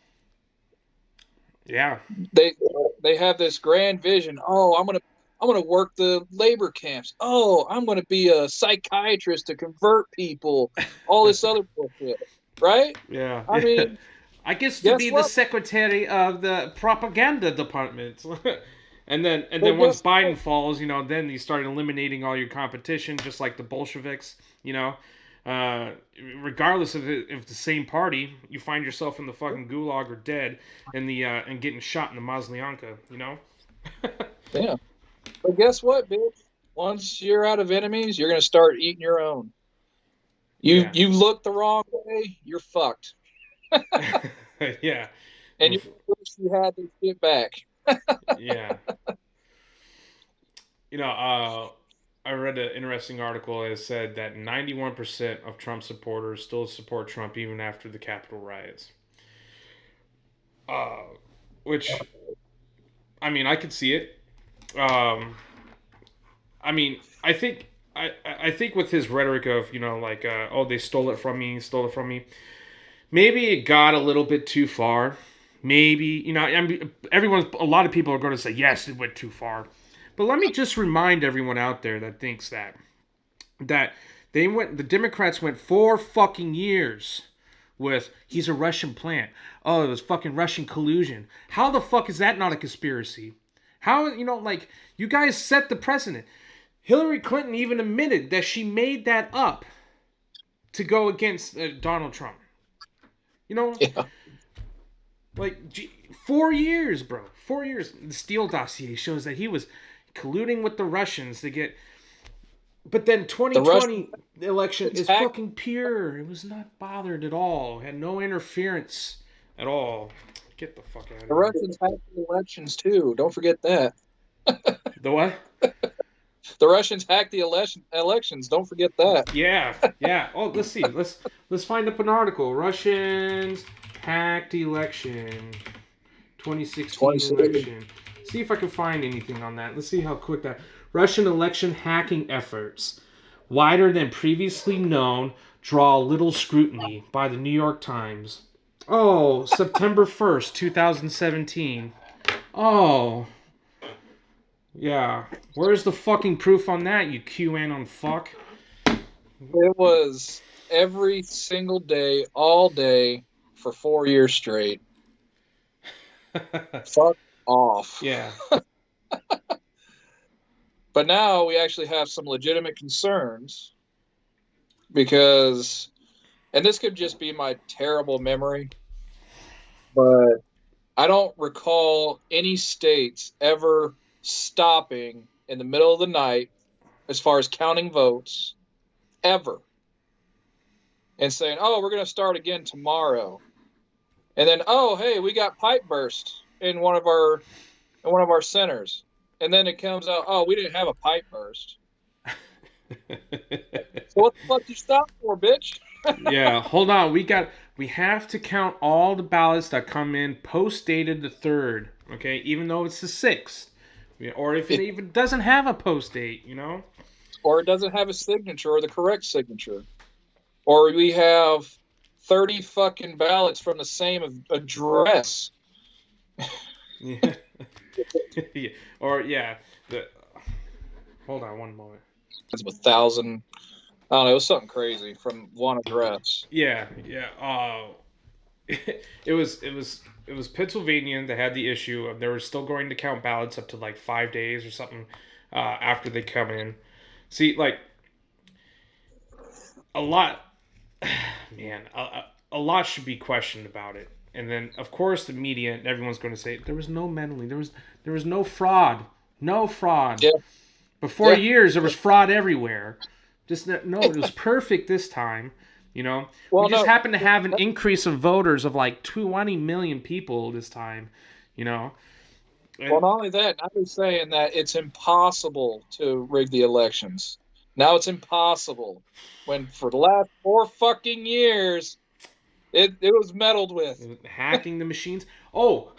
Yeah. They have this grand vision. Oh, I'm gonna work the labor camps. Oh, I'm gonna be a psychiatrist to convert people. All this other bullshit, right? Yeah. I mean, I guess to be the secretary of the propaganda department. and then once Biden falls, you know, then you start eliminating all your competition, just like the Bolsheviks, you know. Regardless of if the same party, you find yourself in the fucking gulag or dead and getting shot in the Maslyanka, you know. Yeah. But guess what, bitch? Once you're out of enemies, you're gonna start eating your own. Yeah. You look the wrong way, you're fucked, Yeah. and you wish you had this shit back. Yeah. I read an interesting article that said that 91% of Trump supporters still support Trump even after the Capitol riots. Uh, which, I mean, I could see it. Um, I mean, I think with his rhetoric of like oh, they stole it from me. Maybe it got a little bit too far. Maybe I mean, a lot of people are going to say yes, it went too far. But let me just remind everyone out there that thinks that the Democrats went 4 fucking years with he's a Russian plant. Oh, it was fucking Russian collusion. How the fuck is that not a conspiracy? How like you guys set the precedent. Hillary Clinton even admitted that she made that up to go against Donald Trump. You know, Yeah. like 4 years, bro. 4 years. The Steele dossier shows that he was colluding with the Russians to get. But then The 2020 Russians election is hacked. fucking pure. It was not bothered at all. Had no interference at all. Get the fuck out of The here. Russians hacked the elections too. Don't forget that. The what? The Russians hacked the elections. Don't forget that. Yeah, yeah. Oh, let's see. Let's find up an article. Russians hacked election. 2016 2016. election. See if I can find anything on that. Let's see how quick that Russian election hacking efforts, wider than previously known, draw little scrutiny by the New York Times. Oh, September 1st, 2017. Oh, yeah. Where's the fucking proof on that, you QAnon fuck? It was every single day, all day, for 4 years straight. Fuck off. Yeah. But now we actually have some legitimate concerns because, and this could just be my terrible memory, but I don't recall any states ever stopping in the middle of the night as far as counting votes ever and saying, "Oh, we're going to start again tomorrow." And then, "Oh, hey, we got pipe burst in one of our centers." And then it comes out, "Oh, we didn't have a pipe burst." So what the fuck you stop for, bitch? Yeah, hold on. We have to count all the ballots that come in post dated the 3rd, okay? Even though it's the 6th. Or if it even doesn't have a post date, Or it doesn't have a signature or the correct signature. Or we have 30 fucking ballots from the same address. Yeah. Yeah. Or yeah, hold on one moment. It's 1,000. I don't know. It was something crazy from one address. Yeah, yeah. It was Pennsylvania that had the issue of they were still going to count ballots up to like 5 days or something after they come in. See, like a lot, man, a lot should be questioned about it. And then, of course, the media and everyone's going to say there was no meddling, there was no fraud. Yeah. For 4 Yeah. years, there was fraud everywhere. Just no, it was perfect this time. Well, we just no. happened to have an increase of voters of like 20 million people this time. And, Well, not only that, I was saying that it's impossible to rig the elections. Now it's impossible. When for the last 4 fucking years, it was meddled with. hacking the machines. Oh,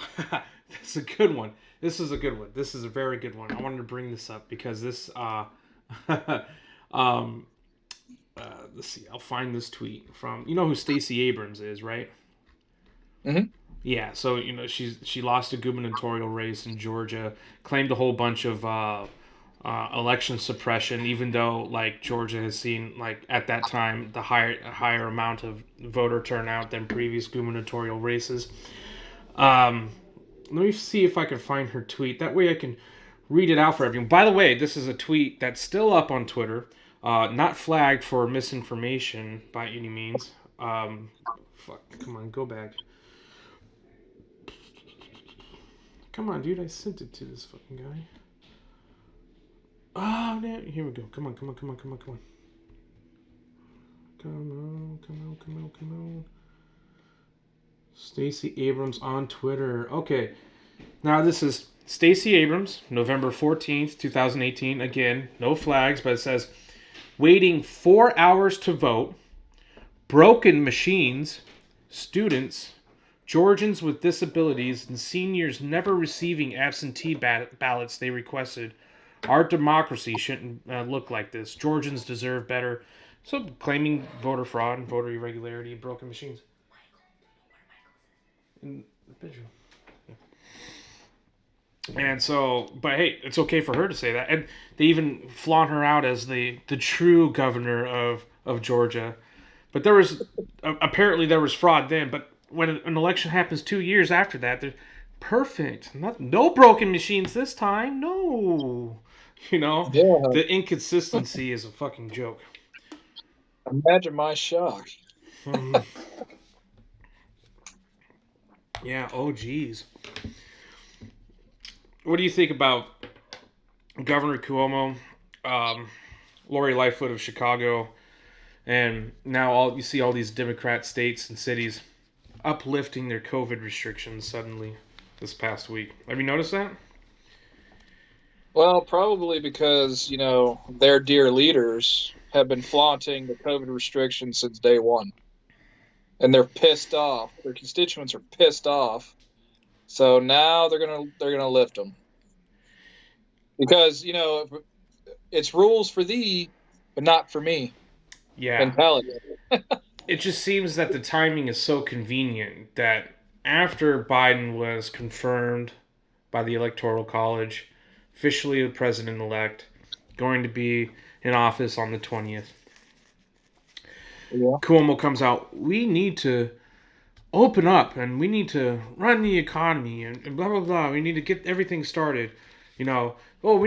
that's a good one. This is a good one. This is a very good one. I wanted to bring this up because this. Let's see. I'll find this tweet from who Stacey Abrams is, right? Mm-hmm. Yeah. So she lost a gubernatorial race in Georgia, claimed a whole bunch of election suppression, even though like Georgia has seen like at that time the higher amount of voter turnout than previous gubernatorial races. Let me see if I can find her tweet. That way I can read it out for everyone. By the way, this is a tweet that's still up on Twitter, not flagged for misinformation by any means. Fuck, come on, go back. Come on, dude, I sent it to this fucking guy. Oh, no. Here we go. Come on. Come on. Stacey Abrams on Twitter. Okay. Now this is Stacey Abrams, November 14th, 2018. Again, no flags, but it says, waiting 4 hours to vote, broken machines, students, Georgians with disabilities, and seniors never receiving absentee ballots they requested. Our democracy shouldn't look like this. Georgians deserve better. So claiming voter fraud and voter irregularity and broken machines. In the bedroom. And so, but hey, it's okay for her to say that. And they even flaunt her out as the true governor of Georgia. But there was, apparently there was fraud then. But when an election happens 2 years after that, they're perfect. No broken machines this time. No. You know, Yeah. the inconsistency is a fucking joke. Imagine my shock. Yeah, oh geez. What do you think about Governor Cuomo, Lori Lightfoot of Chicago, and now you see all these Democrat states and cities uplifting their COVID restrictions suddenly this past week? Have you noticed that? Well, probably because, their dear leaders have been flaunting the COVID restrictions since day one. And they're pissed off. Their constituents are pissed off. So now they're gonna lift them. Because, it's rules for thee, but not for me. Yeah. Mentality. It just seems that the timing is so convenient that after Biden was confirmed by the Electoral College, officially the president-elect, going to be in office on the 20th, yeah. Cuomo comes out, we need to open up and we need to run the economy and blah, blah, blah. We need to get everything started. We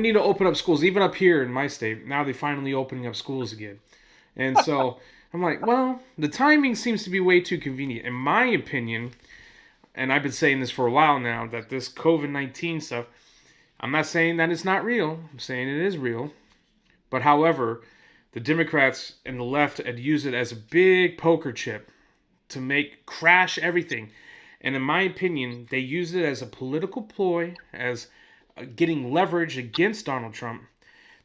need to open up schools. Even up here in my state, now they're finally opening up schools again. And so I'm like, well, the timing seems to be way too convenient. In my opinion, and I've been saying this for a while now, that this COVID-19 stuff, I'm not saying that it's not real. I'm saying it is real. But however, the Democrats and the left had used it as a big poker chip to crash everything. And in my opinion, they used it as a political ploy, as getting leverage against Donald Trump,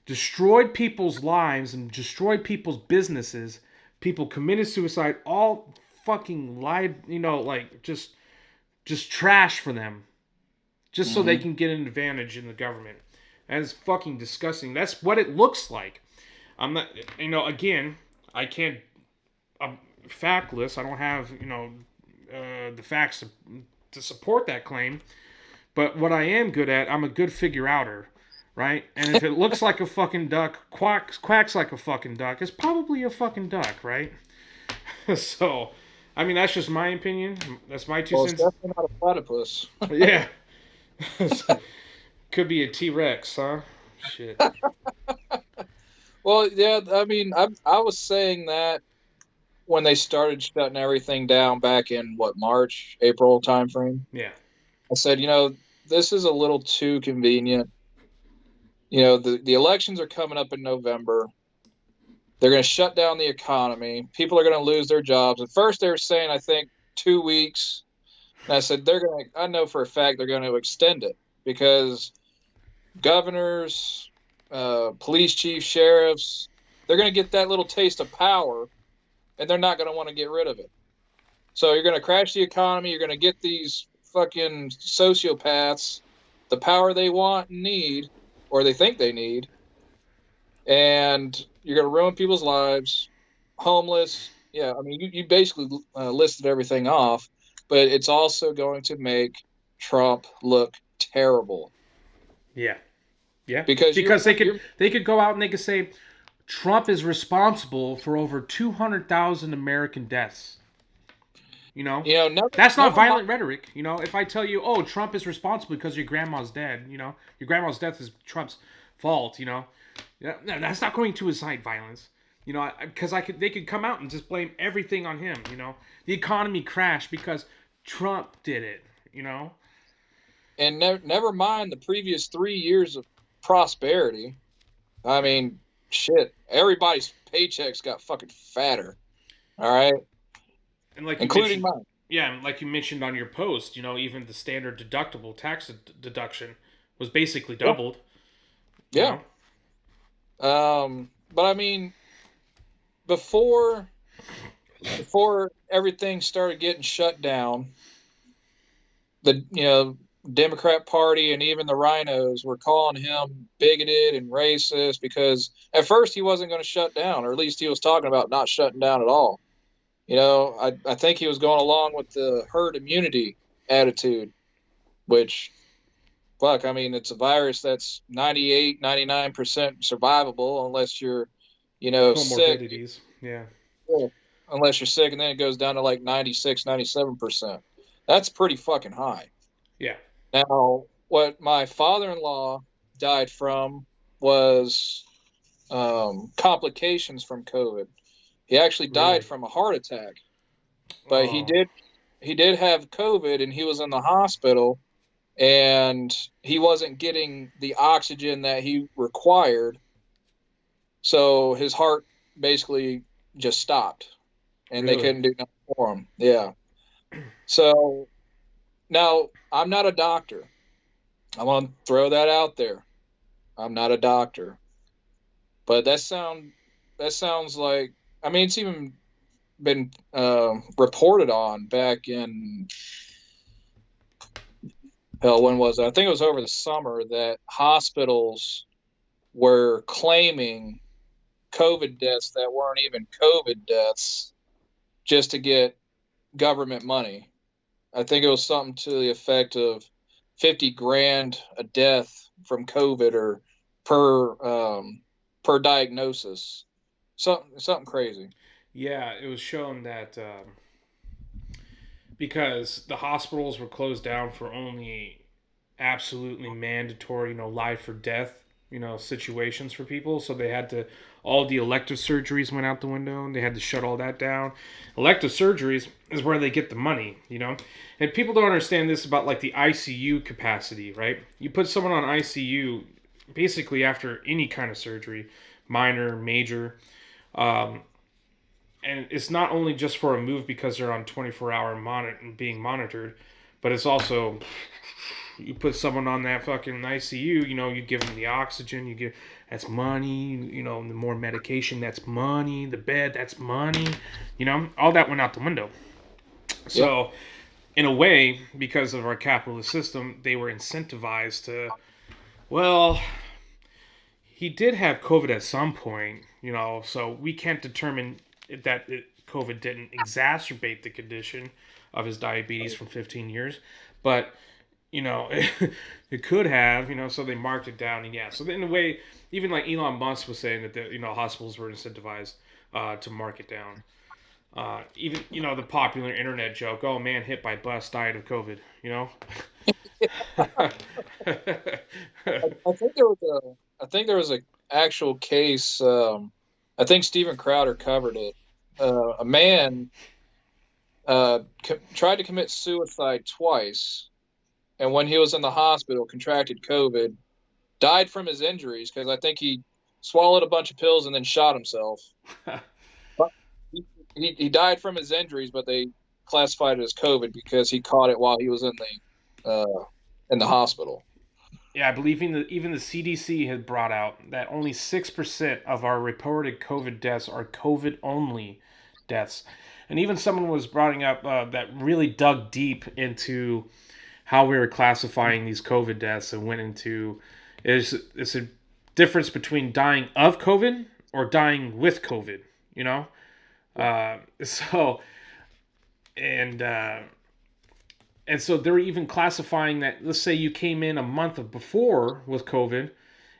destroyed people's lives and destroyed people's businesses. People committed suicide, all fucking lied, just trash for them. Just so they can get an advantage in the government. That is fucking disgusting. That's what it looks like. I'm not, again, I can't, I'm factless. I don't have, the facts to support that claim. But what I am good at, I'm a good figure-outer, right? And if it looks like a fucking duck, quacks like a fucking duck, it's probably a fucking duck, right? So, I mean, that's just my opinion. That's my 2 cents. It's definitely not a platypus. Yeah. Could be a T-Rex, huh? Shit. Well, yeah, I mean, I was saying that when they started shutting everything down back in, March, April timeframe. Yeah. I said, this is a little too convenient. The elections are coming up in November. They're going to shut down the economy. People are going to lose their jobs. At first, they were saying, I think, 2 weeks. And I said, I know for a fact they're going to extend it because governors, police chiefs, sheriffs, they're going to get that little taste of power, and they're not going to want to get rid of it. So you're going to crash the economy. You're going to get these fucking sociopaths the power they want and need, or they think they need, and you're going to ruin people's lives, homeless. Yeah, I mean, you basically listed everything off, but it's also going to make Trump look terrible. Yeah. Yeah. Because they could go out and they could say Trump is responsible for over 200,000 American deaths. That's not violent rhetoric. If I tell you, oh, Trump is responsible because your grandma's dead, your grandma's death is Trump's fault, that's not going to incite violence, because they could come out and just blame everything on him, the economy crashed because Trump did it, And never mind the previous 3 years of prosperity. I mean, shit. Everybody's paychecks got fucking fatter. All right, And like you including mentioned, mine. yeah, and like you mentioned on your post, even the standard deductible tax deduction was basically Yeah, doubled. You yeah. know, But I mean, before everything started getting shut down, the Democrat Party and even the rhinos were calling him bigoted and racist because at first he wasn't going to shut down, or at least he was talking about not shutting down at all. I think he was going along with the herd immunity attitude, which, fuck, I mean, it's a virus that's 98, 99% survivable unless you're, sick. comorbidities. Yeah, Unless you're sick, and then it goes down to like 96, 97%. That's pretty fucking high. yeah, Now, what my father-in-law died from was complications from COVID. He actually died really. from a heart attack, but he Oh, did have COVID, and he was in the hospital, and he wasn't getting the oxygen that he required, so his heart basically just stopped, and they really. couldn't do nothing for him. Yeah. So now I'm not a doctor. I want to throw that out there. I'm not a doctor, but that sounds like, I mean, it's even been reported on back in, hell, when was it? I think it was over the summer that hospitals were claiming COVID deaths that weren't even COVID deaths just to get government money. I think it was something to the effect of 50 grand a death from COVID, or per diagnosis. Something crazy. Yeah, it was shown that because the hospitals were closed down for only absolutely mandatory, life or death, situations for people. So they had to, all the elective surgeries went out the window and they had to shut all that down. Elective surgeries is where they get the money. And people don't understand this about like the ICU capacity, right? You put someone on ICU basically after any kind of surgery, minor, major, um, and it's not only just for a move because they're on 24-hour being monitored, but it's also, you put someone on that fucking ICU, you give them the oxygen, that's money, the more medication, that's money, the bed, that's money, all that went out the window. Yep. So in a way, because of our capitalist system, they were incentivized to, well, he did have COVID at some point, so we can't determine that COVID didn't exacerbate the condition of his diabetes from 15 years, but it could have, so they marked it down, and yeah, so in a way, even like Elon Musk was saying that the hospitals were incentivized to mark it down. Even the popular internet joke, "Oh man, hit by bus, died of COVID." I think there was a actual case. I think Steven Crowder covered it. A man tried to commit suicide twice, and when he was in the hospital, contracted COVID, died from his injuries because I think he swallowed a bunch of pills and then shot himself. But he died from his injuries, but they classified it as COVID because he caught it while he was in the hospital. Yeah, I believe even the CDC had brought out that only 6% of our reported COVID deaths are COVID only deaths. And even someone was bringing up that really dug deep into how we were classifying these COVID deaths and went into it's a difference between dying of COVID or dying with COVID, you know? So, and, uh, and so they're even classifying that, let's say you came in a month of before with COVID,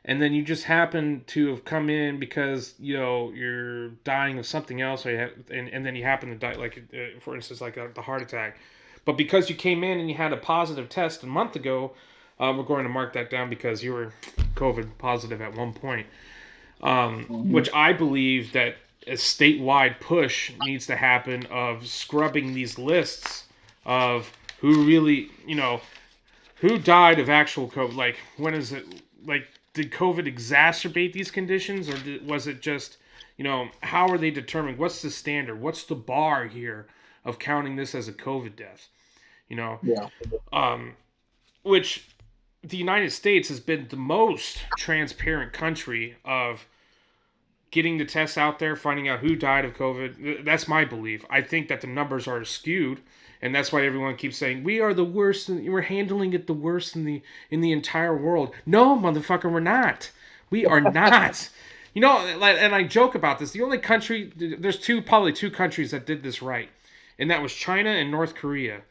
and then you just happen to have come in because you're dying of something else, or and then you happen to die, like for instance, like the heart attack. But because you came in and you had a positive test a month ago, we're going to mark that down because you were COVID positive at one point. Mm-hmm. Which I believe that a statewide push needs to happen of scrubbing these lists of who really, who died of actual COVID. Like, when is it? Like, did COVID exacerbate these conditions, or was it just, how are they determining what's the standard, what's the bar here of counting this as a COVID death? You know, Yeah. which the United States has been the most transparent country of getting the tests out there, finding out who died of COVID. That's my belief. I think that the numbers are skewed, and that's why everyone keeps saying we are the worst. We're handling it the worst in the entire world. No, motherfucker, we're not. We are not. And I joke about this. The only country, there's probably two countries that did this right, and that was China and North Korea.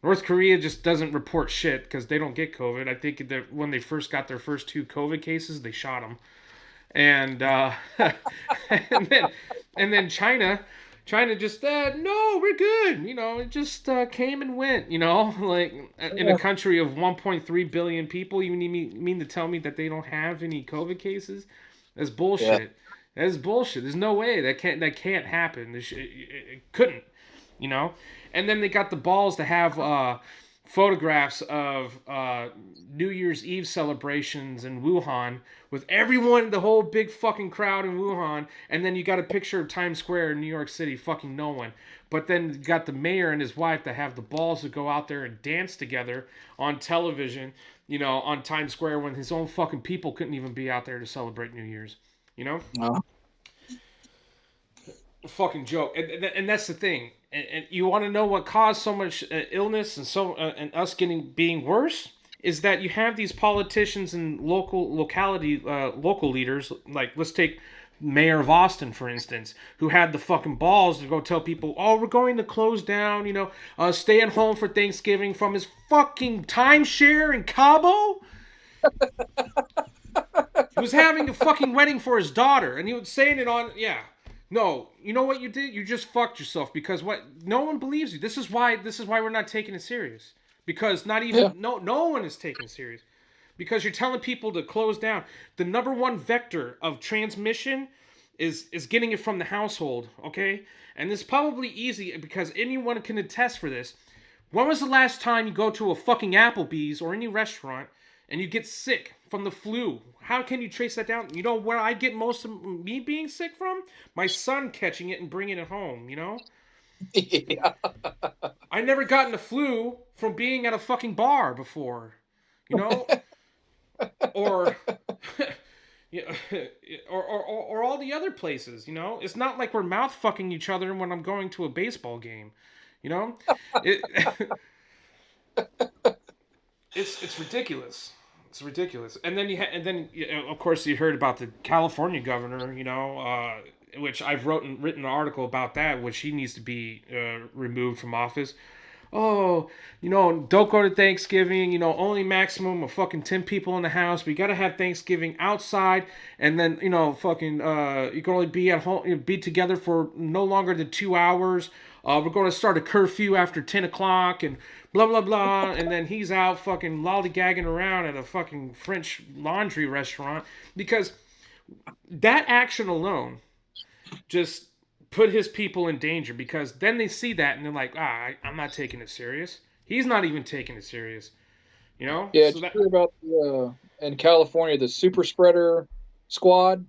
North Korea just doesn't report shit because they don't get COVID. I think that when they first got their first 2 COVID cases, they shot them. And and then China just no, we're good. It just came and went. Like in a country of 1.3 billion people, you mean to tell me that they don't have any COVID cases? That's bullshit. Yeah. That's bullshit. There's no way that can't happen. It couldn't. And then they got the balls to have photographs of New Year's Eve celebrations in Wuhan with everyone, the whole big fucking crowd in Wuhan, and then you got a picture of Times Square in New York City, fucking no one. But then you got the mayor and his wife to have the balls to go out there and dance together on television, on Times Square when his own fucking people couldn't even be out there to celebrate New Year's, Uh-huh. Fucking joke. And that's the thing. And you want to know what caused so much illness and us being worse is that you have these politicians and local leaders, like let's take Mayor of Austin, for instance, who had the fucking balls to go tell people, oh, we're going to close down, stay at home for Thanksgiving from his fucking timeshare in Cabo. He was having a fucking wedding for his daughter, and he was saying it on, No, you know what you did? You just fucked yourself because no one believes you. This is why we're not taking it serious. Because no one is taking it serious. Because you're telling people to close down. The number one vector of transmission is getting it from the household, okay? And it's probably easy because anyone can attest for this. When was the last time you go to a fucking Applebee's or any restaurant and you get sick from the flu? How can you trace that down? You know where I get most of me being sick from? My son catching it and bringing it home, Yeah. I never gotten the flu from being at a fucking bar before, or, or all the other places, It's not like we're mouth fucking each other when I'm going to a baseball game, It's ridiculous. It's ridiculous. And then of course you heard about the California governor, which I've written an article about that, which he needs to be removed from office. Oh, don't go to Thanksgiving. Only maximum of fucking 10 people in the house. We gotta have Thanksgiving outside, and then fucking you can only be at home, be together for no longer than 2 hours. We're going to start a curfew after 10 o'clock and blah, blah, blah. And then he's out fucking lollygagging around at a fucking French laundry restaurant because that action alone just put his people in danger because then they see that and they're like, I'm not taking it serious. He's not even taking it serious. Yeah, so it's true about in California, the super spreader squad.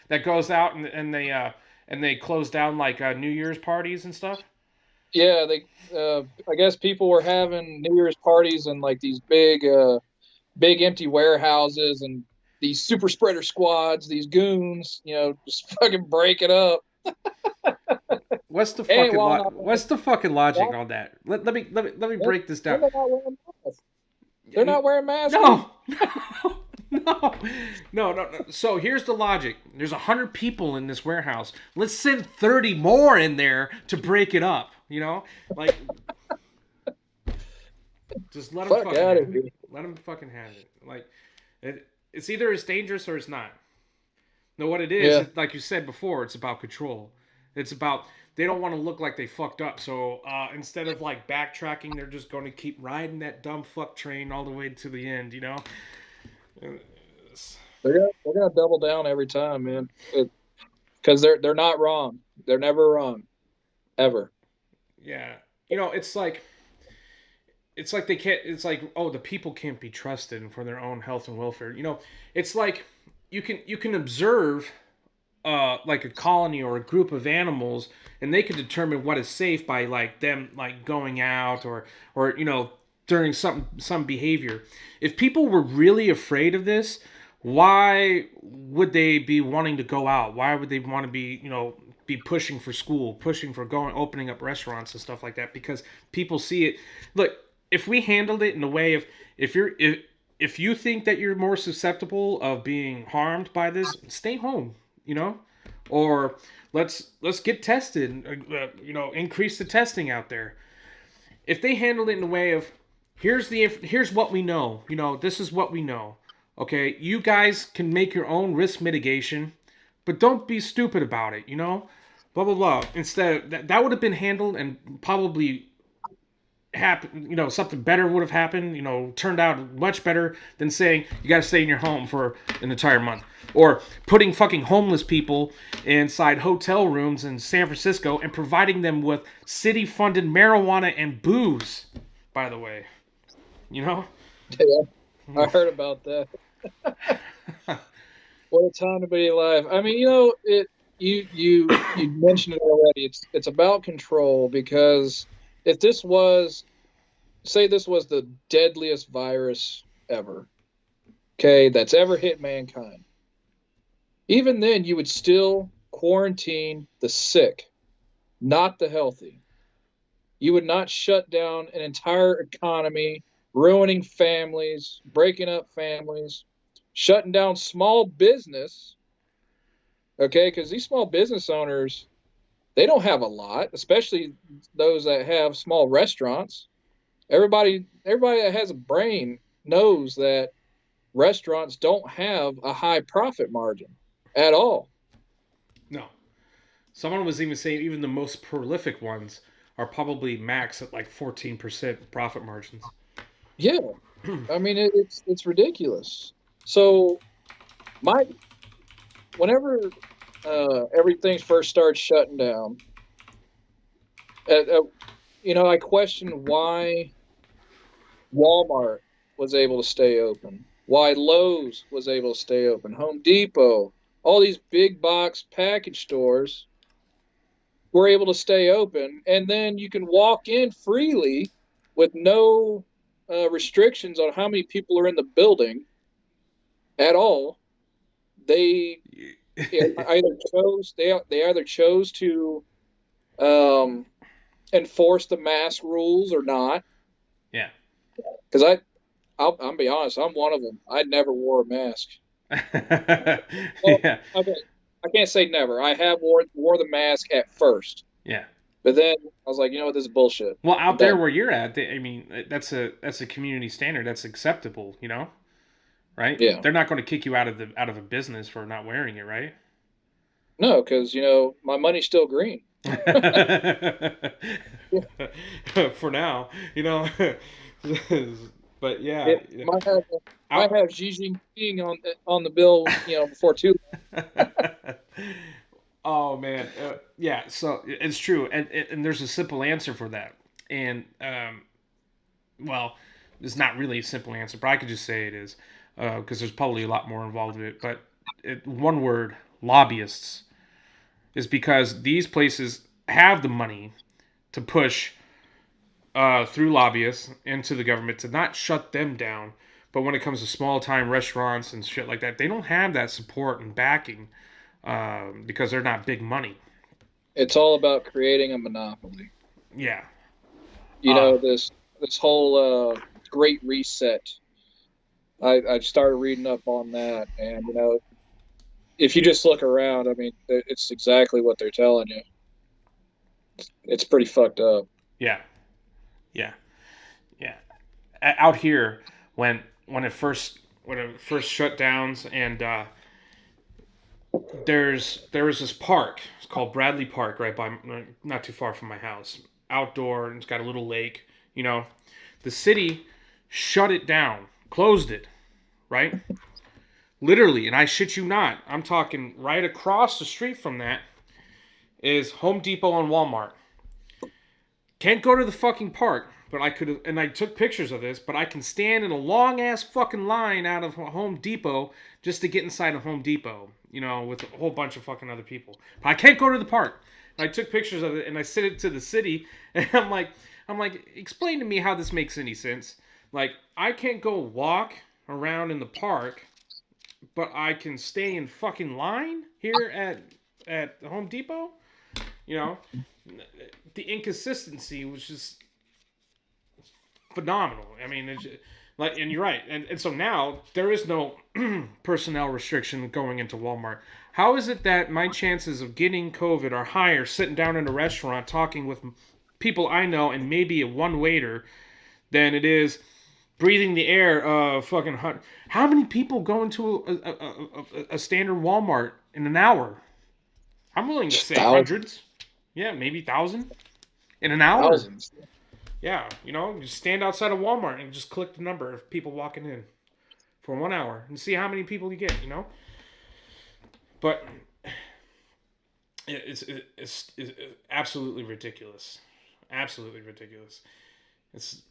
That goes out and they close down like New Year's parties and stuff. Yeah, I guess people were having New Year's parties in like these big empty warehouses, and these super spreader squads, these goons, just fucking break it up. What's the fucking logic on that? Let me break this down. They're not wearing masks. No. So here's the logic. There's 100 people in this warehouse. Let's send 30 more in there to break it up. Like, just let them let them fucking have it. Like, it's either it's dangerous or it's not. No, what it is, like you said before, it's about control. It's about they don't want to look like they fucked up. So instead of like backtracking, they're just going to keep riding that dumb fuck train all the way to the end. They're gonna double down every time, man. Because they're not wrong. They're never wrong, ever. Yeah, it's like it's like they can't. It's like, oh, the people can't be trusted for their own health and welfare. It's like you can observe like a colony or a group of animals, and they can determine what is safe by like them like going out or during some behavior. If people were really afraid of this, why would they be wanting to go out? Why would they want to be pushing for school, pushing for opening up restaurants and stuff like that? Because people see it. Look, if we handled it in a way of, if you think that you're more susceptible of being harmed by this, stay home, or let's get tested, increase the testing out there. If they handled it in a way of, here's what we know, this is what we know. Okay, you guys can make your own risk mitigation, but don't be stupid about it, blah blah blah. Instead, that would have been handled and probably happen, something better would have happened, turned out much better than saying you got to stay in your home for an entire month, or putting fucking homeless people inside hotel rooms in San Francisco and providing them with city funded marijuana and booze, by the way. Yeah, I heard about that. What a time to be alive. I mean, you mentioned it already. It's about control, because if this was the deadliest virus ever, okay, that's ever hit mankind, even then you would still quarantine the sick, not the healthy. You would not shut down an entire economy, ruining families, breaking up families, shutting down small business, okay, because these small business owners, they don't have a lot, especially those that have small restaurants. Everybody that has a brain knows that restaurants don't have a high profit margin at all. No. Someone was even saying even the most prolific ones are probably max at like 14% profit margins. Yeah, I mean it's ridiculous. So my whenever everything first started shutting down, I questioned why Walmart was able to stay open, why Lowe's was able to stay open, Home Depot, all these big box package stores were able to stay open, and then you can walk in freely with no restrictions on how many people are in the building at all. They either chose to enforce the mask rules or not. Yeah. Because I'll be honest, I'm one of them. I never wore a mask. Well, Yeah. okay, I can't say never. I have wore the mask at first, Yeah. but then I was like, you know what, this is bullshit. Well, out there where you're at, I mean, that's a community standard. That's acceptable, right? Yeah. They're not going to kick you out of a business for not wearing it, right? No, because my money's still green. For now, but yeah, It might have Xi Jinping on the bill, before too long. Oh man, yeah. So it's true, and there's a simple answer for that, and well, it's not really a simple answer, but I could just say it is, because there's probably a lot more involved in it. But one word: lobbyists, is because these places have the money to push through lobbyists into the government to not shut them down. But when it comes to small time restaurants and shit like that, they don't have that support and backing because they're not big money. It's all about creating a monopoly. Yeah. This whole Great Reset. I started reading up on that, and if you just look around, I mean, it's exactly what they're telling you. It's pretty fucked up. Yeah. Yeah. Yeah. Out here, when it first shut downs, and there was this park. It's called Bradley Park, right by, not too far from my house. Outdoor, and it's got a little lake. The city shut it down, closed it, right? Literally, and I shit you not, I'm talking right across the street from that is Home Depot and Walmart. Can't go to the fucking park, but I could have, and I took pictures of this, but I can stand in a long ass fucking line out of Home Depot just to get inside of Home Depot, with a whole bunch of fucking other people. But I can't go to the park. And I took pictures of it and I sent it to the city, and I'm like, explain to me how this makes any sense. Like, I can't go walk around in the park, but I can stay in fucking line here at Home Depot. The inconsistency was just phenomenal. I mean, it's just, like, and you're right. And so now there is no personnel restriction going into Walmart. How is it that my chances of getting COVID are higher sitting down in a restaurant talking with people I know and maybe one waiter than it is breathing the air of fucking How many people go into a standard Walmart in an hour? I'm willing to say hundreds. Yeah, maybe 1,000 in an hour. Thousands. Yeah, you stand outside of Walmart and just click the number of people walking in for 1 hour and see how many people you get. But it's absolutely ridiculous. Absolutely ridiculous. It's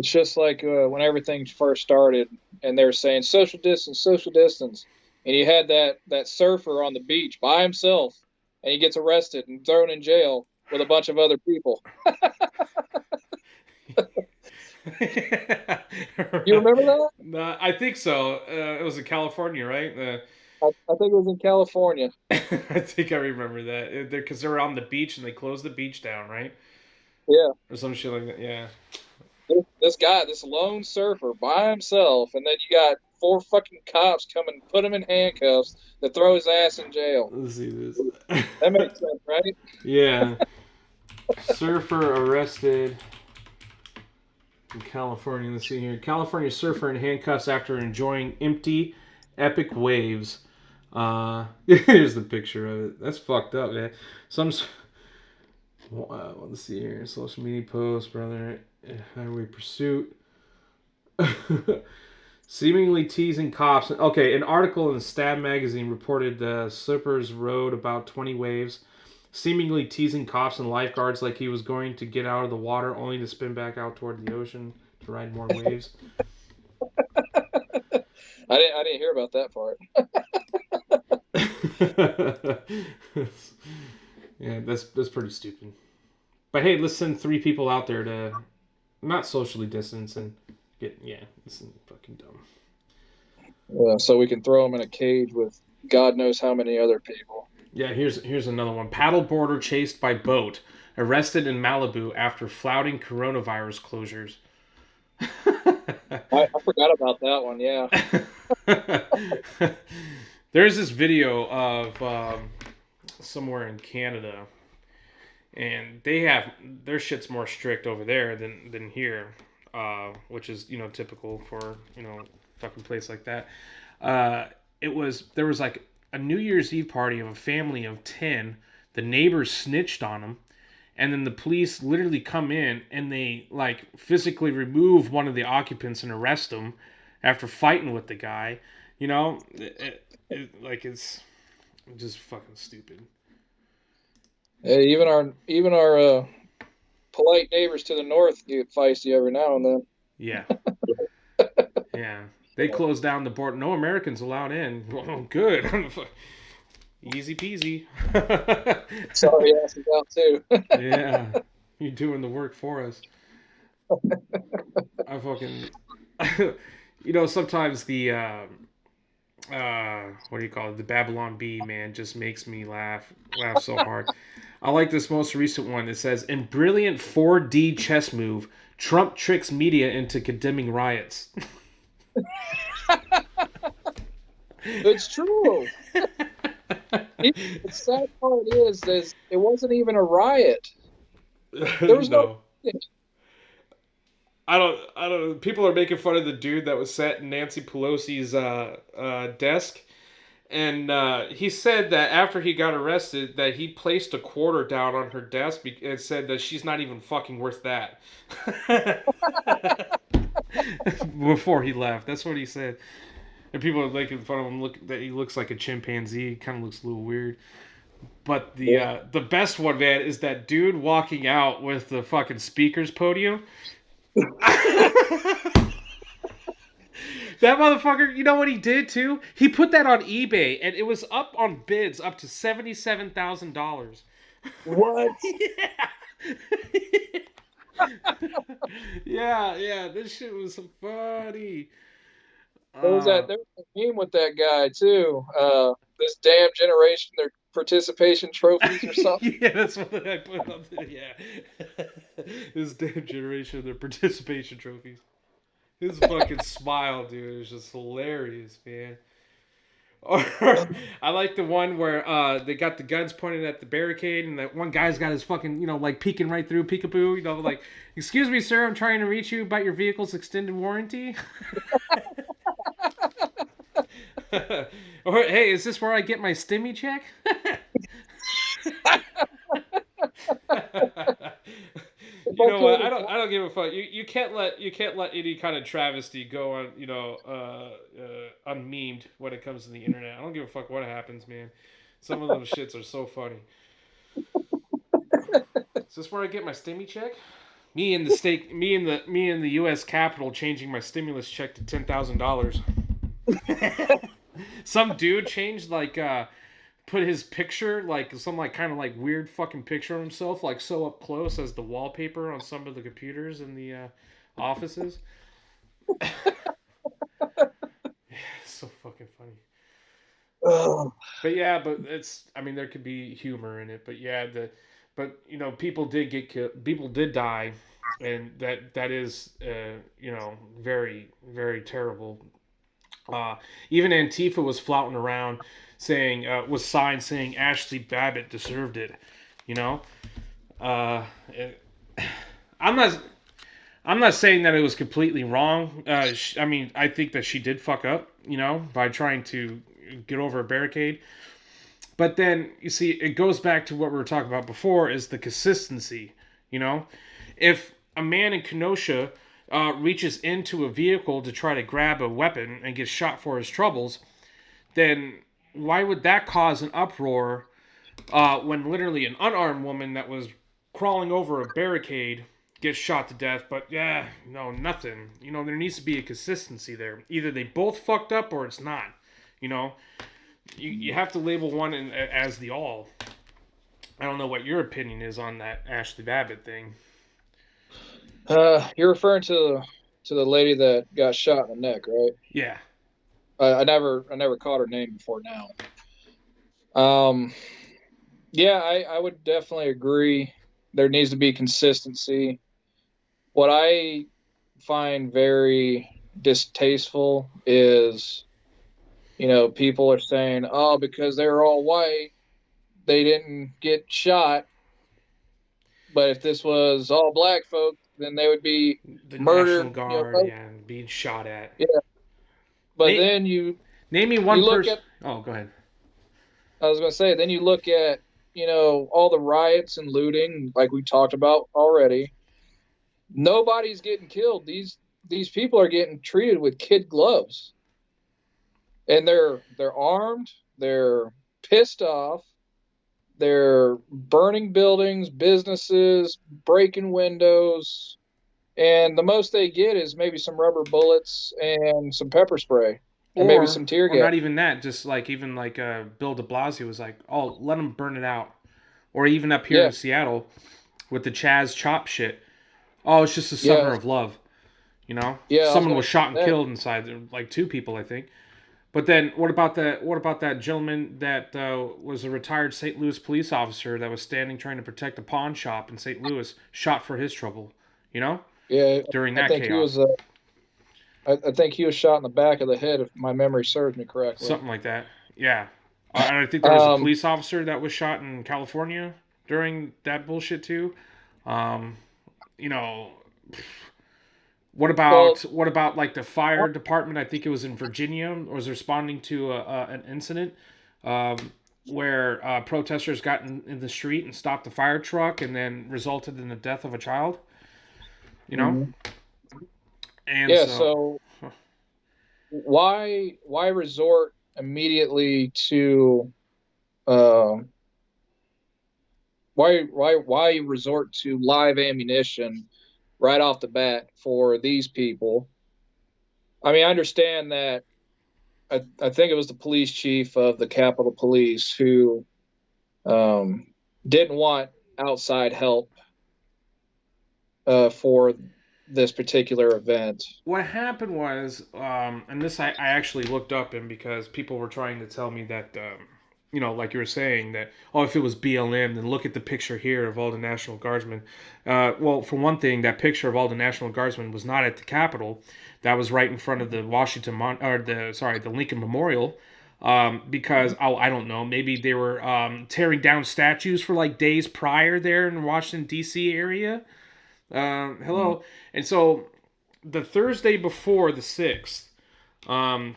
just like when everything first started, and they were saying social distance, and you had that surfer on the beach by himself, and he gets arrested and thrown in jail with a bunch of other people. You remember that? No, I think so. It was in California, right? I think it was in California. I think I remember that because they were on the beach and they closed the beach down, right? Yeah. Or some shit like that. Yeah. This lone surfer by himself, and then you got 4 fucking cops come and put him in handcuffs to throw his ass in jail. Let's see this. That makes sense, right? Yeah. Surfer arrested in California. Let's see here. California surfer in handcuffs after enjoying empty, epic waves. Here's the picture of it. That's fucked up, man. Let's see here. Social media post, brother. Highway pursuit. Seemingly teasing cops. Okay, an article in Stab magazine reported the surfers rode about 20 waves, seemingly teasing cops and lifeguards like he was going to get out of the water only to spin back out toward the ocean to ride more waves. I didn't hear about that part. Yeah, that's pretty stupid. But hey, let's send 3 people out there to not socially distance and get, this is fucking dumb. Yeah, so we can throw them in a cage with God knows how many other people. Yeah, here's another one. Paddleboarder chased by boat, arrested in Malibu after flouting coronavirus closures. I forgot about that one, yeah. There's this video of somewhere in Canada, and they have their shit's more strict over there than here, which is typical for fucking place like that. There was like a New Year's Eve party of a family of 10. The neighbors snitched on them, and then the police literally come in and they like physically remove one of the occupants and arrest him after fighting with the guy. It's just fucking stupid. Yeah, even our polite neighbors to the north get feisty every now and then. Yeah. Yeah. They closed down the border. No Americans allowed in. Oh, good. Easy peasy. Sorry, asses out too. Yeah. You're doing the work for us. I fucking... sometimes the... what do you call it? The Babylon Bee, man, just makes me laugh so hard. I like this most recent one. It says, in brilliant 4D chess move, Trump tricks media into condemning riots. It's true. The sad part is it wasn't even a riot. There was no. I don't. People are making fun of the dude that was sat in Nancy Pelosi's desk, and he said that after he got arrested, that he placed a quarter down on her desk and said that she's not even fucking worth that. Before he left, that's what he said. And people are making fun of him. That he looks like a chimpanzee. He kind of looks a little weird. But Yeah. the best one, man, is that dude walking out with the fucking speakers podium. That motherfucker, you know what he did too? He put that on eBay, and it was up on bids up to $77,000. What? Yeah. Yeah, this shit was funny. There was that. Uh, There was a meme with that guy too. This damn generation, their participation trophies or something. yeah, that's what I put up there. Yeah, this damn generation, their participation trophies. His fucking smile, dude, is just hilarious, man. Or I like the one where they got the guns pointed at the barricade, and that one guy's got his fucking, like peeking right through, peekaboo, like, "Excuse me, sir, I'm trying to reach you about your vehicle's extended warranty." Or, "Hey, is this where I get my stimmy check?" You know what? I don't give a fuck. You can't let any kind of travesty go on, unmemed when it comes to the internet. I don't give a fuck what happens, man. Some of those shits are so funny. Is this where I get my stimmy check? Me in the U.S. Capitol changing my stimulus check to $10,000. Some dude changed put his picture, like some like kind of like weird fucking picture of himself, like so up close as the wallpaper on some of the computers in the offices. It's so fucking funny. Oh, But yeah, but it's, I mean, there could be humor in it, but yeah, but people did get killed, people did die, and that is very very terrible. Even Antifa was flouting around, saying was signs saying Ashley Babbitt deserved it. You know, uh, it, I'm not. I'm not saying that it was completely wrong. I mean, I think that she did fuck up, by trying to get over a barricade. But then you see, it goes back to what we were talking about before: is the consistency. You know, if a man in Kenosha reaches into a vehicle to try to grab a weapon and gets shot for his troubles, then why would that cause an uproar when literally an unarmed woman that was crawling over a barricade gets shot to death? But yeah, no, nothing. There needs to be a consistency there. Either they both fucked up or it's not. You know, you have to label one as the all. I don't know what your opinion is on that Ashley Babbitt thing. you're referring to the lady that got shot in the neck, right? Yeah. I never caught her name before now. Um, yeah, I would definitely agree. There needs to be consistency. What I find very distasteful is, people are saying, "Oh, because they're all white, they didn't get shot." But if this was all black folks, then they would be The National murdered. Guard, yeah, being shot at. Yeah. But Name, then name me you one look person. at Oh, go ahead. I was going to say, then you look at, all the riots and looting, like we talked about already. Nobody's getting killed. These people are getting treated with kid gloves, and they're armed. They're pissed off. They're burning buildings, businesses, breaking windows, and the most they get is maybe some rubber bullets and some pepper spray, and maybe Or some tear or gas. not even that. Just like even like Bill De Blasio was like, "Oh, let them burn it out." Or even up here Yeah, in Seattle with the Chaz Chop shit. Oh, it's just a yeah, summer of love. yeah. I was Someone going was to shot and say that. killed inside there, like two people, I think. But then what about that? What about that gentleman that was a retired St. Louis police officer that was standing trying to protect a pawn shop in St. Louis, shot for his trouble? You know, Yeah, during I that think he chaos, was. I think he was shot in the back of the head, if my memory serves me correctly. something like that. Yeah, and I think there was a Um, police officer that was shot in California during that bullshit too. Um, you know, well, what about like the fire department? I think it was in Virginia, was responding to an incident um, where protesters got in the street and stopped the fire truck, and then resulted in the death of a child. You know, mhm. and Yeah. so So why resort immediately to um why resort to live ammunition right off the bat for these people? I mean, I understand that. I think it was the police chief of the Capitol Police who um, didn't want outside help for this particular event. What happened was, and this I actually looked up, and because people were trying to tell me that, like you were saying that, oh, if it was BLM, then look at the picture here of all the National Guardsmen. Well, for one thing, that picture of all the National Guardsmen was not at the Capitol. That was right in front of the the Lincoln Memorial. Because I don't know, maybe they were tearing down statues for like days prior there in the Washington D.C. area. Hello, and so the Thursday before the 6th,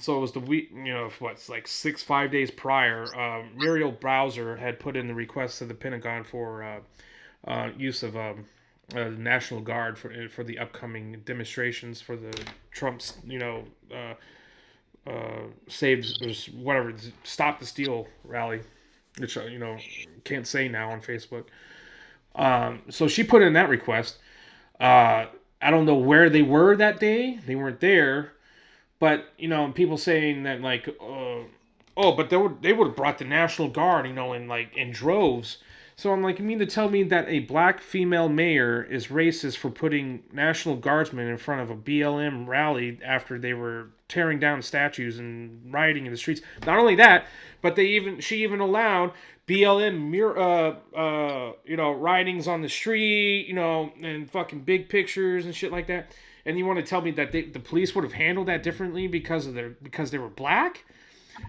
so it was the week, what's like 5 days prior, Muriel Browser had put in the request to the Pentagon for use of National Guard for the upcoming demonstrations for the Trump's, saves, whatever, Stop the Steal rally, which, can't say now on Facebook. So she put in that request. I don't know where they were that day. They weren't there. But, people saying that, like, but they would have brought the National Guard, in droves. So I'm like, you mean to tell me that a black female mayor is racist for putting National Guardsmen in front of a BLM rally after they were tearing down statues and rioting in the streets? Not only that, but she even allowed BLM writings on the street, and fucking big pictures and shit like that. And you want to tell me that the police would have handled that differently because they were black?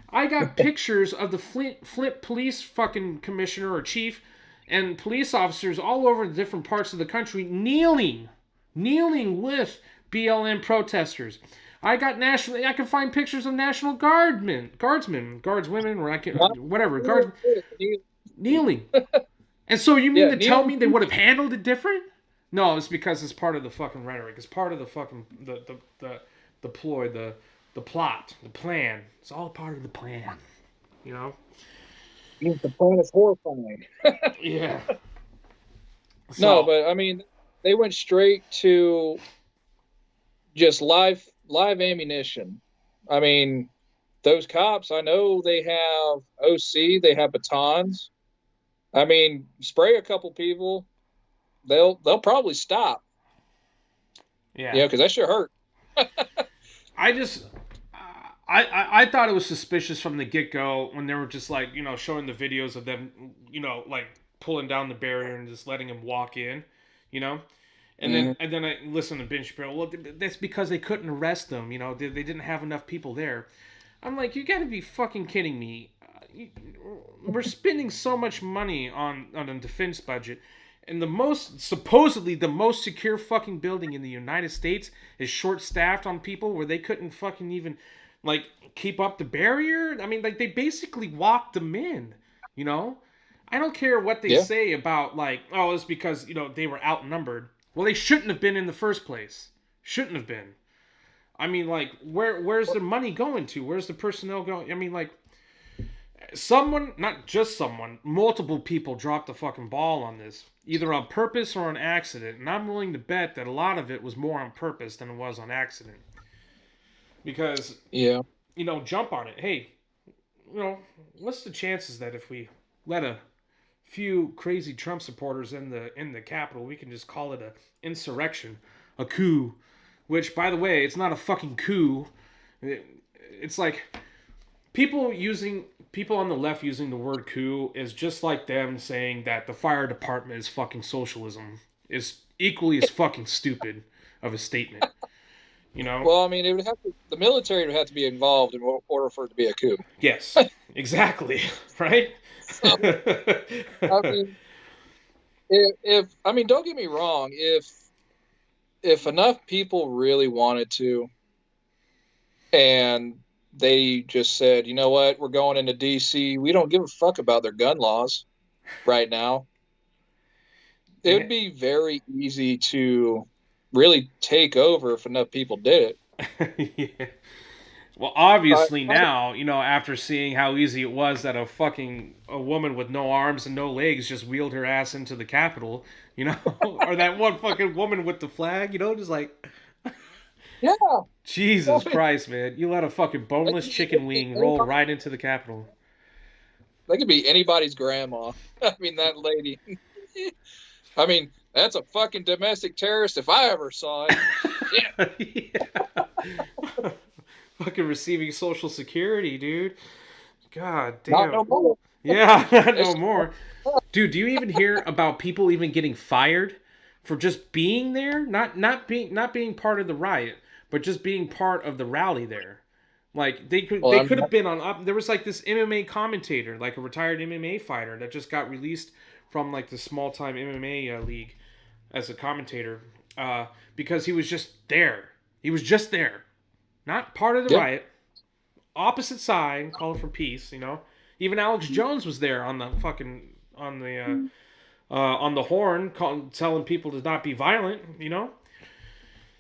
I got pictures of the Flint police fucking commissioner or chief and police officers all over the different parts of the country kneeling with BLM protesters. I can find pictures of National Guardswomen, or whatever, kneeling. And so you mean to tell me they would have handled it different? No, it's because it's part of the fucking rhetoric. It's part of the fucking the ploy, the plot, the plan. It's all part of the plan. The plan is horrifying. Yeah. No, but I mean, they went straight to just live ammunition. I mean, those cops, I know they have OC, they have batons. I mean, spray a couple people, they'll probably stop. Yeah. Yeah, because that sure hurt. I thought it was suspicious from the get-go when they were just like, showing the videos of them, like pulling down the barrier and just letting him walk in, And then I listened to Ben Shapiro. Well, that's because they couldn't arrest them. They didn't have enough people there. I'm like, you got to be fucking kidding me. We're spending so much money on a defense budget, and supposedly the most secure fucking building in the United States is short-staffed on people where they couldn't fucking even like keep up the barrier. I mean, like they basically walked them in. I don't care what they say about like, oh, it's because they were outnumbered. Well, they shouldn't have been in the first place. Shouldn't have been. I mean, like, where's the money going to? Where's the personnel going? I mean, like, someone, not just someone, multiple people dropped the fucking ball on this, either on purpose or on accident. And I'm willing to bet that a lot of it was more on purpose than it was on accident. Because, jump on it. Hey, what's the chances that if we let a few crazy Trump supporters in the Capitol, we can just call it a insurrection, a coup, which, by the way, it's not a fucking coup. It's like people on the left using the word coup is just like them saying that the fire department is fucking socialism. Is equally as fucking stupid of a statement. Well, I mean, the military would have to be involved in order for it to be a coup. Yes, exactly. Right? So, I mean, don't get me wrong, if enough people really wanted to, and they just said, you know what, we're going into DC, we don't give a fuck about their gun laws right now, it would be very easy to really take over if enough people did it. Yeah. Well, obviously now, after seeing how easy it was that a woman with no arms and no legs just wheeled her ass into the Capitol, or that one fucking woman with the flag, just like, Yeah, Jesus Christ, man, you let a fucking boneless chicken wing roll right into the Capitol. that could be anybody's grandma. I mean, that lady. I mean, that's a fucking domestic terrorist if I ever saw it. Yeah. Fucking receiving Social Security, dude. God damn. Not no more. Yeah, no more. Dude, do you even hear about people even getting fired for just being there? Not being part of the riot, but just being part of the rally there. Like they could have been on up. There was like this MMA commentator, like a retired MMA fighter that just got released from like the small time MMA league as a commentator because he was just there. He was just there, not part of the riot. Opposite side, calling for peace. Even Alex Jones was there on the fucking on the horn, telling people to not be violent.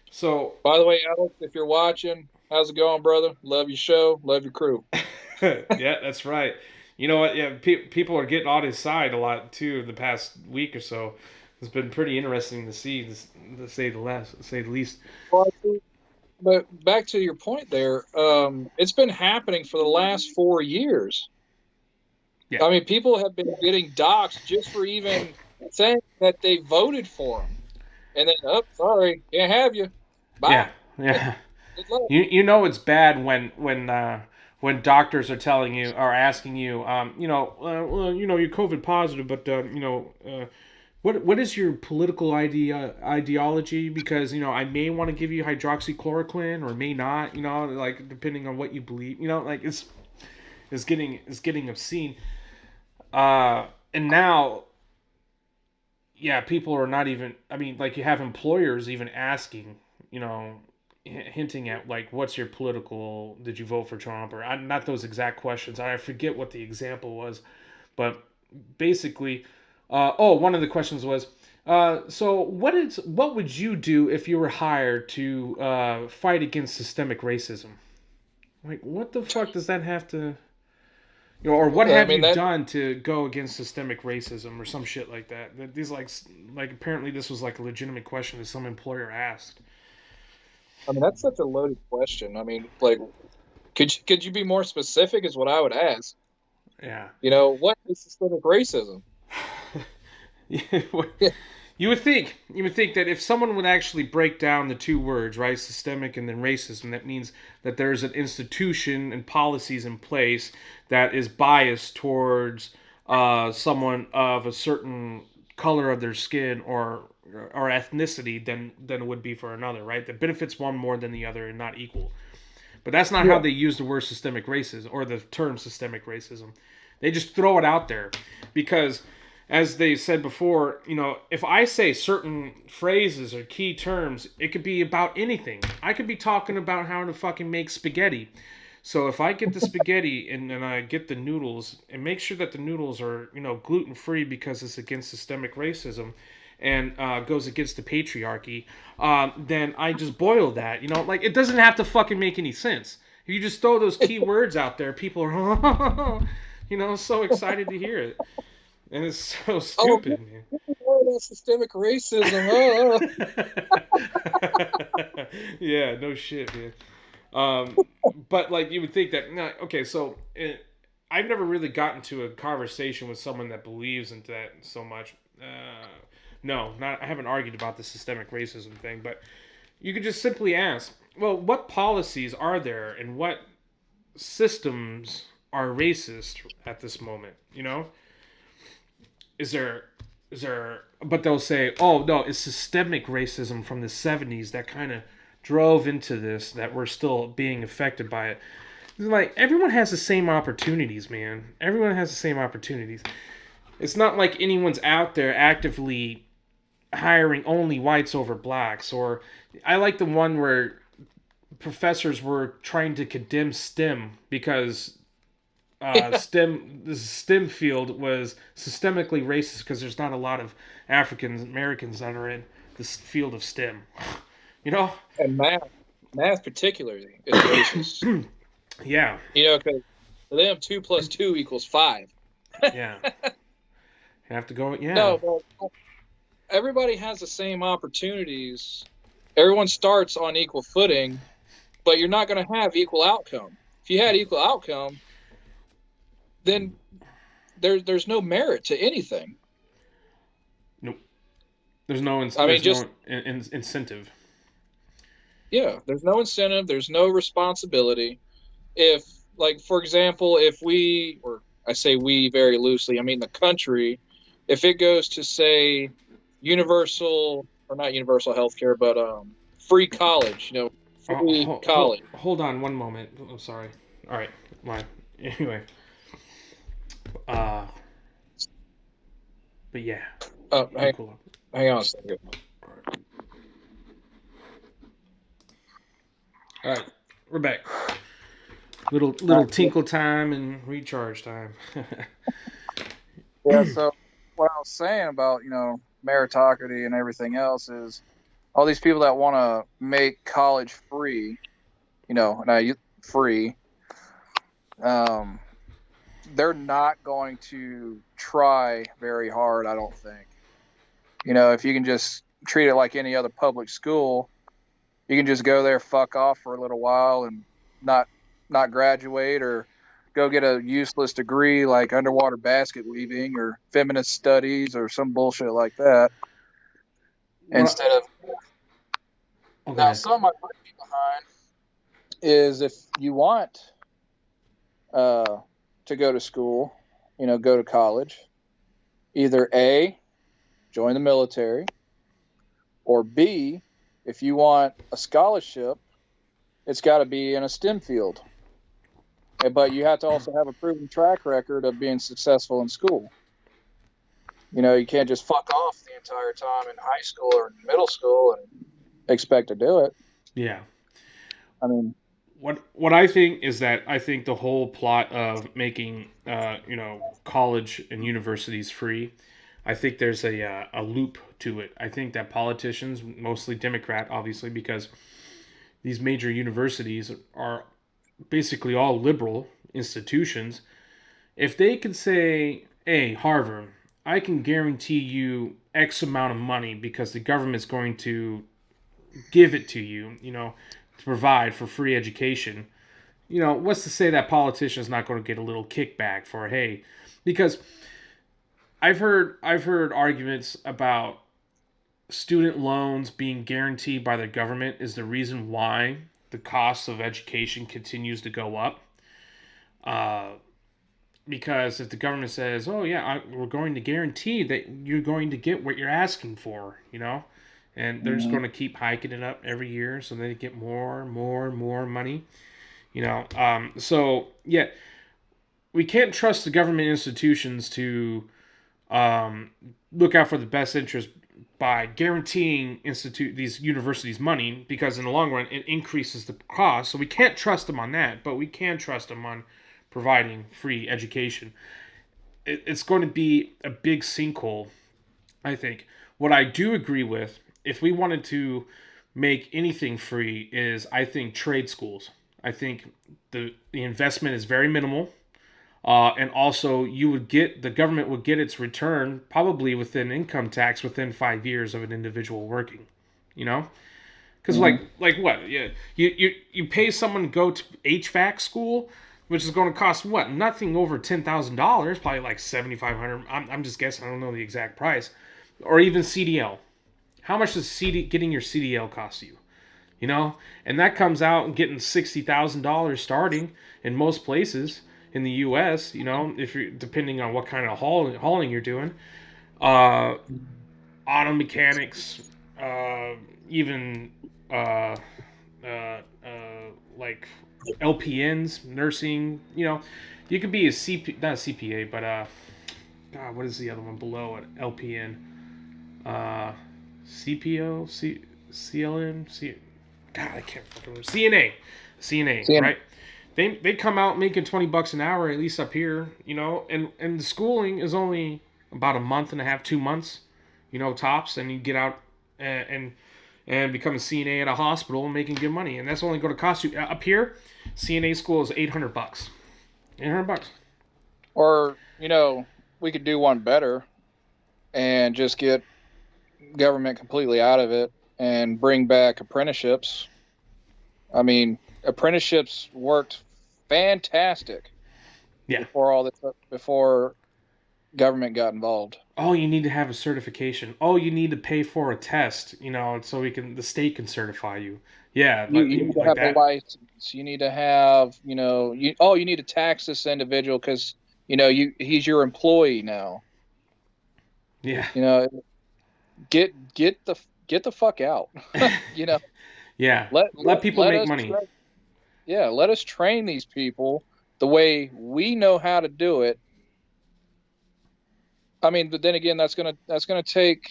So, by the way, Alex, if you're watching, how's it going, brother? Love your show, love your crew. Yeah, that's right. You know what? Yeah, people are getting on his side a lot too. The past week or so, it's been pretty interesting to see, to say the least. Well, but back to your point there, it's been happening for the last 4 years. Yeah. I mean, people have been getting doxxed just for even saying that they voted for him, and then, oh, sorry, can't have you. Bye. Yeah. It's bad when doctors are telling you or asking you, you're COVID positive, but what is your political ideology? Because I may want to give you hydroxychloroquine or may not. Like depending on what you believe. Like it's getting obscene. And now, yeah, people are not even. I mean, like you have employers even asking, hinting at like, what's your political? Did you vote for Trump or not? Those exact questions. I forget what the example was, but basically. One of the questions was, so what would you do if you were hired to fight against systemic racism? Like, what the fuck does that have to, or what have you done to go against systemic racism or some shit like that? These like apparently this was like a legitimate question that some employer asked. I mean, that's such a loaded question. I mean, like, could you be more specific? Is what I would ask. Yeah. What is systemic racism? You would think that if someone would actually break down the two words, right, systemic and then racism, that means that there's an institution and policies in place that is biased towards someone of a certain color of their skin or ethnicity than it would be for another, right? That benefits one more than the other and not equal. But that's not how they use the word systemic racism or the term systemic racism. They just throw it out there because, as they said before, if I say certain phrases or key terms, it could be about anything. I could be talking about how to fucking make spaghetti. So if I get the spaghetti and I get the noodles and make sure that the noodles are, gluten-free because it's against systemic racism and goes against the patriarchy, then I just boil that. Like it doesn't have to fucking make any sense. If you just throw those key words out there, people are, so excited to hear it. And it's so stupid, man. Systemic racism. Yeah, no shit, man. But like you would think that. Okay, so I've never really gotten to a conversation with someone that believes in that so much. No, I haven't argued about the systemic racism thing, but you could just simply ask, well, what policies are there and what systems are racist at this moment? Is there, but they'll say, oh no, it's systemic racism from the 70s that kind of drove into this, that we're still being affected by it. It's like, everyone has the same opportunities, man. Everyone has the same opportunities. It's not like anyone's out there actively hiring only whites over blacks. Or I like the one where professors were trying to condemn STEM because the STEM field was systemically racist because there's not a lot of African Americans that are in this field of STEM. And math particularly is racist. Yeah. Because for them 2 + 2 = 5. Yeah. Have to go. Yeah. No, but everybody has the same opportunities. Everyone starts on equal footing, but you're not going to have equal outcome. If you had equal outcome, then there's no merit to anything. Nope. There's no. I mean, There's just no incentive. yeah, there's no incentive, there's no responsibility. If, like, for example, if we, or I say we very loosely, I mean the country, if it goes to say universal, or not universal health care, but free college, free college. Hold on one moment. I'm sorry. All right. My anyway. Uh. But yeah. Oh, Equal. hang on a second. All right. We're back. Little tinkle time and recharge time. Yeah, so what I was saying about, meritocracy and everything else is all these people that want to make college free, free, they're not going to try very hard, I don't think. If you can just treat it like any other public school, you can just go there, fuck off for a little while and not graduate, or go get a useless degree like underwater basket weaving or feminist studies or some bullshit like that. Instead of now, something I might be behind is if you want to go to school, go to college, either A, join the military, or B, if you want a scholarship, it's got to be in a STEM field. But you have to also have a proven track record of being successful in school. You can't just fuck off the entire time in high school or middle school and expect to do it. Yeah. I mean, what I think is that I think the whole plot of making college and universities free, I think there's a loop to it. I think that politicians, mostly Democrat, obviously, because these major universities are basically all liberal institutions. If they could say, "Hey, Harvard, I can guarantee you X amount of money because the government's going to give it to you, to provide for free education." What's to say that politician's not going to get a little kickback for, hey, because I've heard arguments about student loans being guaranteed by the government is the reason why the cost of education continues to go up. Because if the government says, "Oh yeah, we're going to guarantee that you're going to get what you're asking for," and they're just going to keep hiking it up every year, so they get more money. So yeah, we can't trust the government institutions to look out for the best interest by guaranteeing these universities money, because in the long run it increases the cost. So we can't trust them on that, but we can trust them on providing free education. It's going to be a big sinkhole, I think. What I do agree with, if we wanted to make anything free, is I think trade schools. I think the investment is very minimal. And also, the government would get its return probably within income tax within 5 years of an individual working, because like what? Yeah, you pay someone to go to HVAC school, which is going to cost what? Nothing over $10,000, probably like $7,500. I'm just guessing. I don't know the exact price, or even CDL. How much does getting your CDL cost you? And that comes out getting $60,000 starting in most places in the U.S. If you're depending on what kind of hauling you're doing, auto mechanics, even like LPNs, nursing. You could be not a CPA, but God, what is the other one below it? LPN, CPO, CLM, God, I can't fucking remember. CNA, right? They come out making $20 an hour, at least up here, and the schooling is only about a month and a half, 2 months, tops, and you get out and become a CNA at a hospital and making good money, and that's only going to cost you up here. CNA school is $800. $800. Or, we could do one better and just get government completely out of it and bring back apprenticeships. I mean, apprenticeships worked fantastic Yeah. before government got involved. Oh, you need to have a certification. Oh, you need to pay for a test, so the state can certify you. Yeah, You need to like have a that. license. You need to have, you need to tax this individual because, he's your employee now. Yeah. Get the fuck out. Yeah. Let people Let make us money. let us train these people the way we know how to do it. I mean, but then again, that's gonna take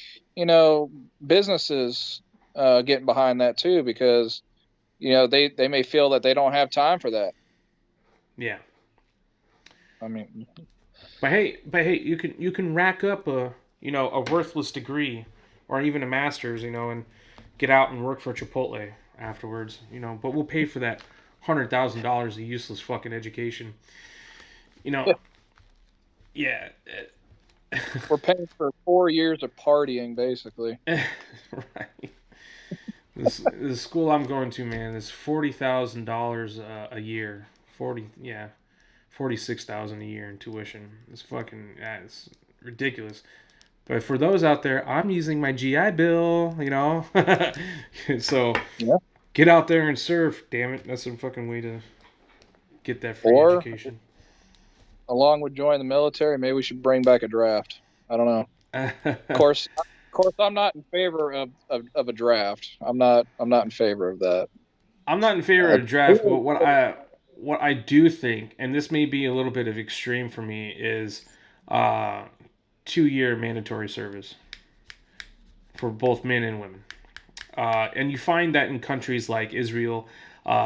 businesses getting behind that too, because they may feel that they don't have time for that. Yeah. I mean, But hey, you can rack up a worthless degree or even a master's, and get out and work for Chipotle afterwards, but we'll pay for that $100,000 of useless fucking education. Yeah. we're paying for 4 years of partying, basically. Right. The school I'm going to, man, is $40,000 a year. 46,000 a year in tuition. It's ridiculous. But for those out there, I'm using my GI Bill, So Yeah. get out there and serve. Damn it, that's some fucking way to get that free Or education. along with joining the military, maybe we should bring back a draft. I don't know. Of course, I'm not in favor of a draft. I'm not in favor of that. I'm not in favor of draft, but what I do think, and this may be a little bit of extreme for me, is 2-year mandatory service for both men and women. And you find that in countries like Israel,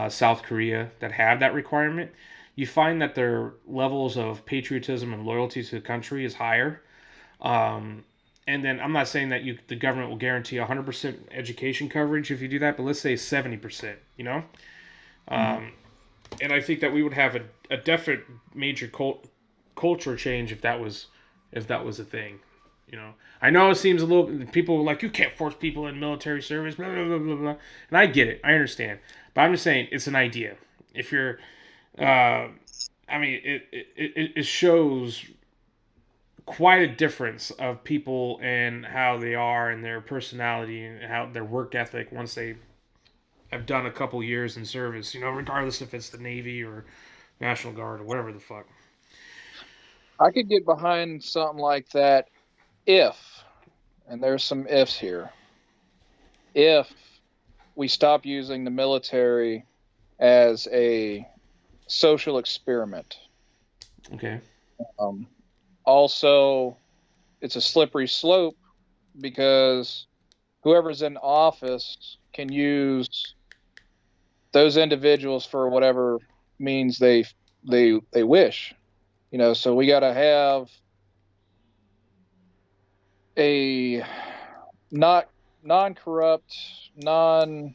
South Korea, that have that requirement, you find that their levels of patriotism and loyalty to the country is higher. And then I'm not saying that the government will guarantee 100% education coverage if you do that, but let's say 70%, And I think that we would have a definite major culture change if that was a thing. I know it seems a little. People are like, you can't force people in military service, blah blah blah blah blah. And I get it, I understand, but I'm just saying it's an idea. If you're, I mean, it shows quite a difference of people and how they are and their personality and how their work ethic once they have done a couple years in service. Regardless if it's the Navy or National Guard or whatever the fuck. I could get behind something like that if, and there's some ifs here, if we stop using the military as a social experiment. Okay. Also, it's a slippery slope because whoever's in office can use those individuals for whatever means they wish. So we got to have a not non-corrupt, damn,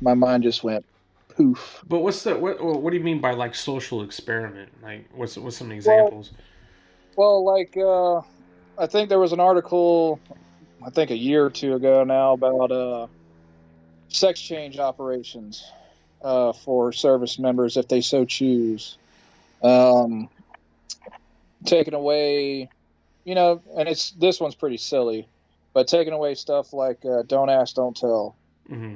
my mind just went poof. But what do you mean by like social experiment? Like what's some examples? Well, like I think there was an article, I think a year or two ago now, about sex change operations for service members if they so choose. Taking away, and this one's pretty silly, but taking away stuff like don't ask, don't tell. Mm-hmm.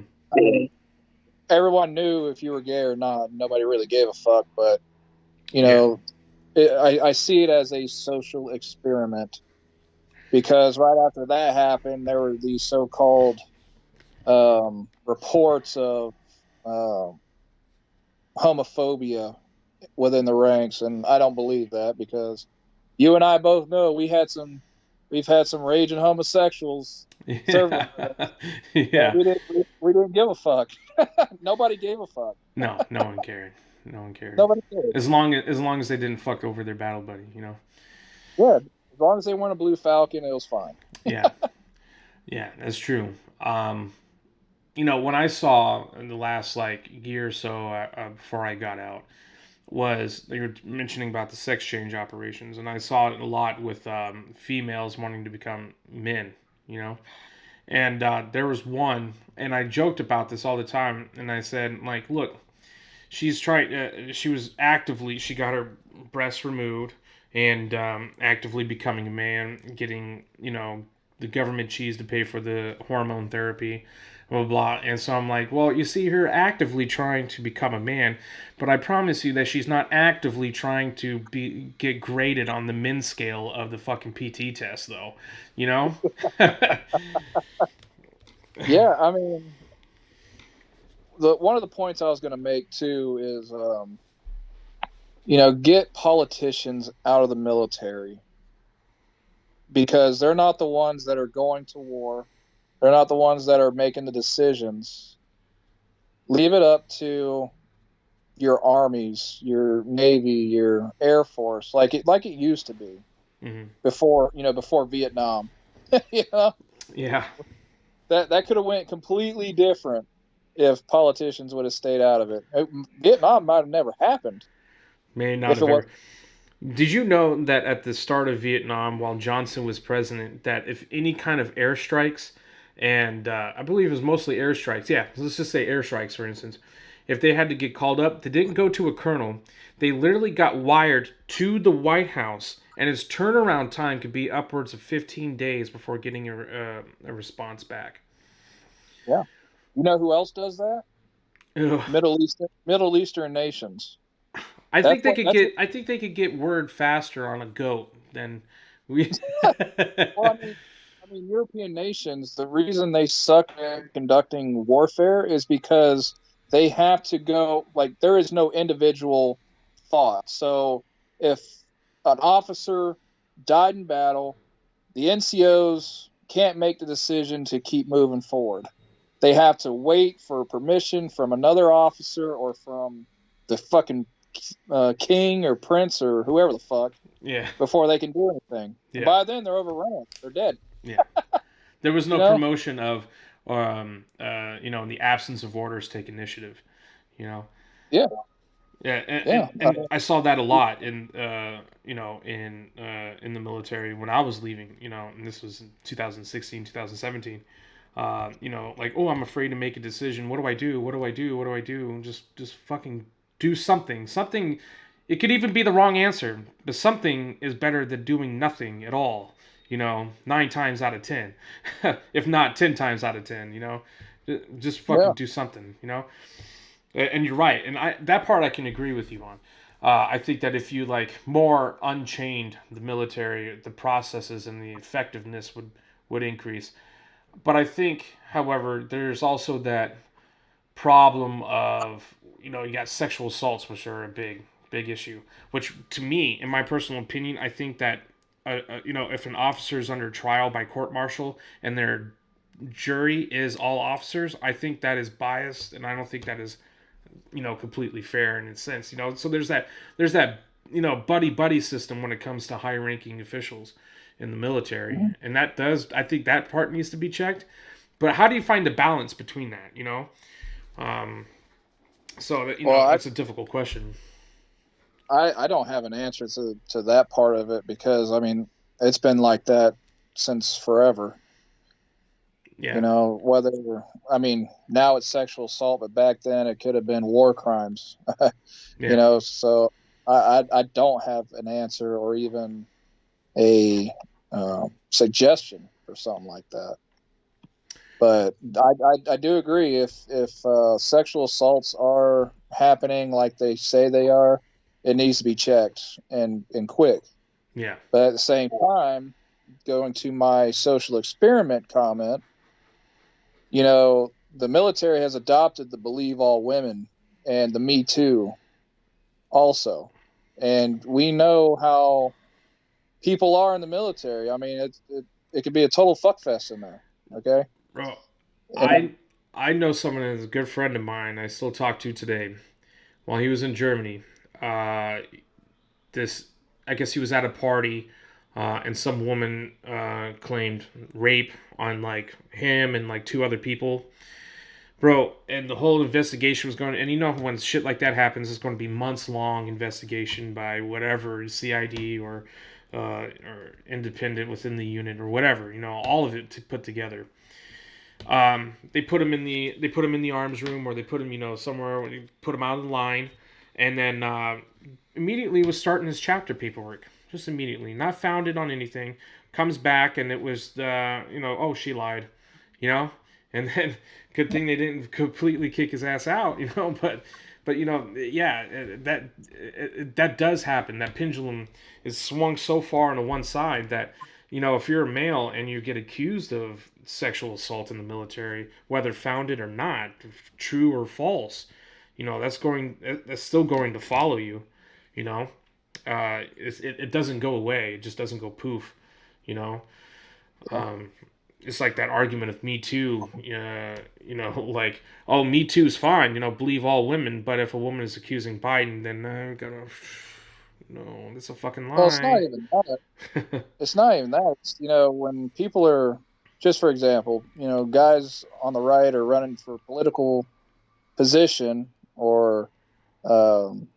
Everyone knew if you were gay or not. Nobody really gave a fuck, but I see it as a social experiment because right after that happened, there were these so-called reports of homophobia within the ranks, and I don't believe that because you and I both know we've had some raging homosexuals. Yeah. Yeah. We didn't give a fuck. Nobody gave a fuck. No one cared. No one cared. Nobody cared. As long as they didn't fuck over their battle buddy, Yeah, as long as they weren't a Blue Falcon, it was fine. Yeah. Yeah, that's true. when I saw in the last like year or so before I got out, was they were mentioning about the sex change operations, and I saw it a lot with females wanting to become men. You know, and there was one, and I joked about this all the time, and I said like, look, she's trying. She was actively. She got her breasts removed and actively becoming a man, getting the government cheese to pay for the hormone therapy, blah blah. And so I'm like, well, you see her actively trying to become a man, but I promise you that she's not actively trying to get graded on the min scale of the fucking PT test, though. You know? Yeah, I mean, one of the points I was going to make too is, get politicians out of the military, because they're not the ones that are going to war. They're not the ones that are making the decisions. Leave it up to your armies, your navy, your air force, like it used to be Hmm. before Vietnam. you know Yeah, that could have went completely different if politicians would have stayed out of it. Vietnam might have never happened may not if it have was. ever. Did you know that at the start of Vietnam, while Johnson was president, that if any kind of airstrikes, and I believe it was mostly airstrikes, yeah, let's just say airstrikes, for instance, if they had to get called up, they didn't go to a colonel. They literally got wired to the White House, and its turnaround time could be upwards of 15 days before getting a response back. Yeah, you know who else does that? Ugh. Middle Eastern nations. I That's think they what. could That's get. what. I think they could get word faster on a goat than we. Well, I mean, European nations. The reason they suck at conducting warfare is because they have to go. Like, there is no individual thought. So if an officer died in battle, the NCOs can't make the decision to keep moving forward. They have to wait for permission from another officer or from the fucking king or prince or whoever the fuck Yeah, before they can do anything. And yeah, by then, they're overrun. They're dead. yeah. There was You no know? promotion of, in the absence of orders, take initiative. You know, Yeah, yeah, and, yeah. and, and I saw that a lot in the military when I was leaving. And this was in 2016, 2017. Like, oh, I'm afraid to make a decision. What do I do? What do I do? What do I do? Just fucking do something. Something. It could even be the wrong answer, but something is better than doing nothing at all. 9 times out of 10, if not 10 times out of 10. Just fucking Yeah. do something. And you're right, and that part I can agree with you on. I think that if you like more unchained the military, the processes and the effectiveness would increase. But I think, however, there's also that problem of you got sexual assaults, which are a big issue. Which to me, in my personal opinion, I think that if an officer is under trial by court martial and their jury is all officers, I think that is biased, and I don't think that is completely fair in its sense. So there's that buddy system when it comes to high ranking officials in the military, Mhm. and I think that part needs to be checked. But how do you find the balance between that? Um, so that Well, that's a difficult question. I don't have an answer to that part of it, because I mean, it's been like that since forever. Yeah, Whether, I mean, now it's sexual assault, but back then it could have been war crimes. yeah, So I don't have an answer or even a suggestion for something like that. But I do agree, if sexual assaults are happening like they say they are, it needs to be checked and quick. yeah, But at the same time, going to my social experiment comment, the military has adopted the believe all women and the Me Too also. And we know how people are in the military. I mean, it could be a total fuckfest in there. Okay. bro. And I know someone that's a good friend of mine. I still talk to today. While he was in Germany, uh, this I guess he was at a party, and some woman claimed rape on like him and like two other people. Bro, and the whole investigation was going, and you know when shit like that happens, it's going to be months long investigation by whatever CID or independent within the unit or whatever, all of it to put together. They put him in the arms room, or they put him somewhere, where they put him out of the line, and then immediately was starting his chapter paperwork, just immediately, not founded on anything. Comes back and it was oh, she lied, you know and then good thing they didn't completely kick his ass out, but yeah, that does happen. That pendulum is swung so far on the one side that if you're a male and you get accused of sexual assault in the military, whether founded or not, true or false, that's still going to follow you. you know it doesn't go away. It just doesn't go poof. you know um it's like that argument of Me Too. Like, oh, Me Too is fine, believe all women, but if a woman is accusing Biden, then I gotta, no, that's a fucking Well, it's not lie. even that. It's not even that. It's, when people are, just for example, guys on the right are running for political position, or the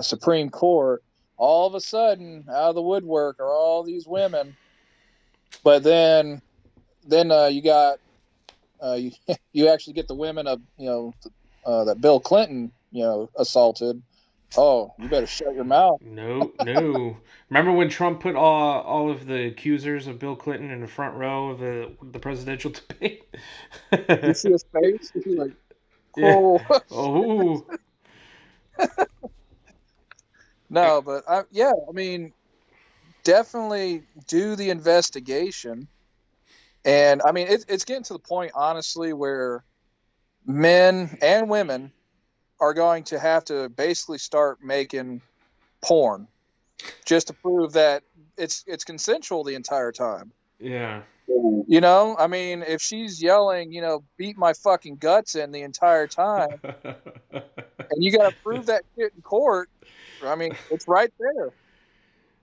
Supreme Court, all of a sudden, out of the woodwork are all these women. But then you got you actually get the women of that Bill Clinton assaulted. Oh, you better shut your mouth. No, no. Remember when Trump put all of the accusers of Bill Clinton in the front row of the presidential debate? You see his face? He's like, Yeah. oh. Oh. No, but I mean, definitely do the investigation. And I mean, it's getting to the point, honestly, where men and women are going to have to basically start making porn just to prove that it's consensual the entire time. Yeah. I mean, if she's yelling, beat my fucking guts in the entire time, and you got to prove that shit in court, I mean, it's right there.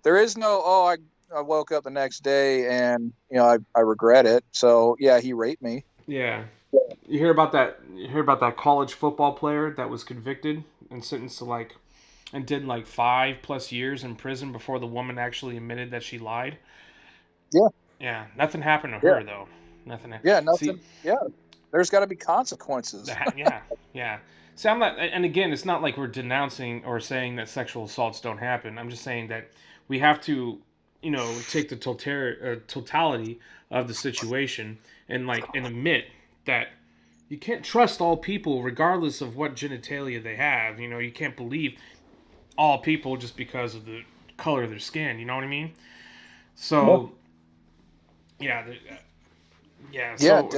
There is no, oh, I woke up the next day and, I regret it. So, yeah, he raped me. Yeah. You hear about that? You hear about that college football player that was convicted and sentenced to and did 5+ years in prison before the woman actually admitted that she lied? Yeah. Yeah. Nothing happened to her though. Nothing. Yeah, nothing. See, yeah. There's got to be consequences. Yeah. Yeah. See, I'm not, and again, it's not like we're denouncing or saying that sexual assaults don't happen. I'm just saying that we have to, take the totality of the situation and admit that you can't trust all people regardless of what genitalia they have. You can't believe all people just because of the color of their skin. You know what I mean? So, yeah. So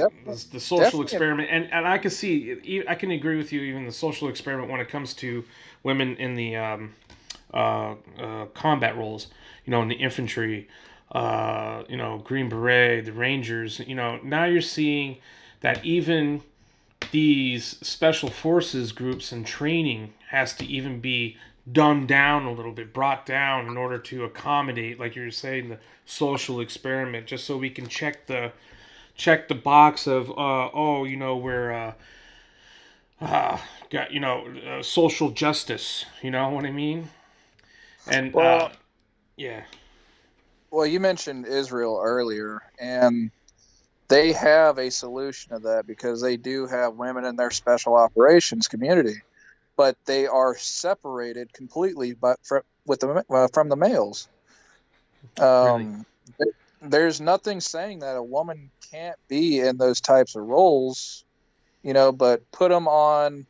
the social experiment, and I can see, I can agree with you. Even the social experiment when it comes to women in the combat roles, in the infantry, Green Beret, the Rangers. Now you're seeing that even these special forces groups and training has to even be dumbed down a little bit, brought down in order to accommodate, like you're saying, the social experiment, just so we can check the box of we're got social justice. You know what I mean? And yeah. Well, you mentioned Israel earlier, and they have a solution to that because they do have women in their special operations community, but they are separated completely from the males. Really? There's nothing saying that a woman can't be in those types of roles, but put them on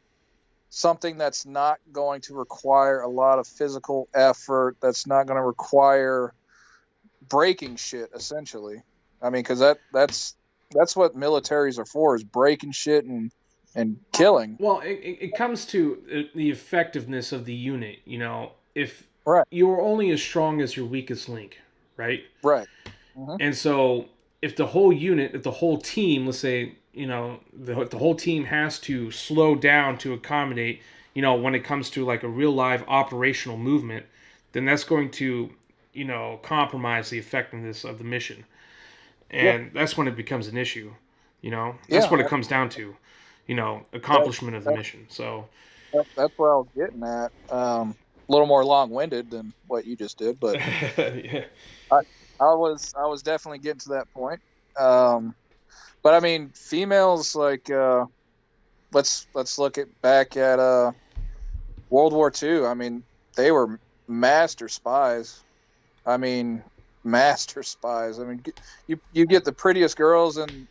something that's not going to require a lot of physical effort, that's not going to require breaking shit, essentially. I mean, because that's what militaries are for, is breaking shit and killing. Well, it comes to the effectiveness of the unit. If Right. you're only as strong as your weakest link, right? Right. Mm-hmm. And so if the whole unit, if the whole team, let's say, the whole team has to slow down to accommodate, when it comes to a real live operational movement, then that's going to, compromise the effectiveness of the mission. And that's when it becomes an issue. That's what it comes down to. accomplishment of the That, mission. So that's what I was getting at. A little more long-winded than what you just did, but yeah. I, I was definitely getting to that point. But I mean, females like let's look back at World War II. I mean, they were master spies. I mean, master spies. I mean, you get the prettiest girls in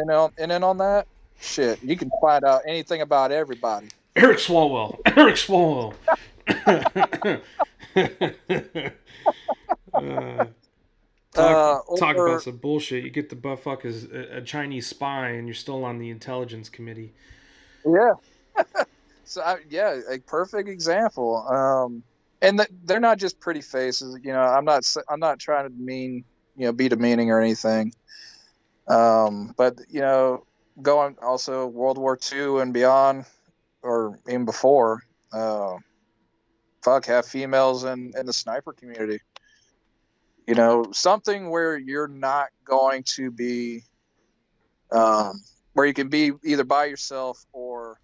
on that shit. You can find out anything about everybody. Eric Swalwell. Eric Swalwell. uh, talk about Or some bullshit. You get the butt fuck as a Chinese spy, and you're still on the intelligence committee. yeah, so yeah, a perfect example. And they're not just pretty faces. I'm not trying to be demeaning or anything. But going also World War II and beyond, or even before, have females in the sniper community. Something where you're not going to be, where you can be either by yourself or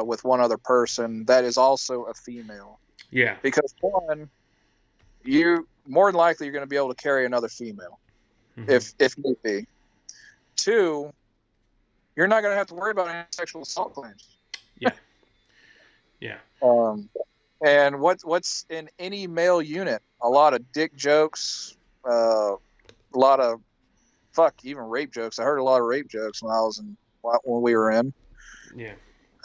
with one other person that is also a female. Yeah. Because one, you more than likely you're going to be able to carry another female, if need be. Two, you're not going to have to worry about any sexual assault claims. Yeah. Yeah. And what's in any male unit? A lot of dick jokes, a lot of even rape jokes. I heard a lot of rape jokes when we were in. Yeah.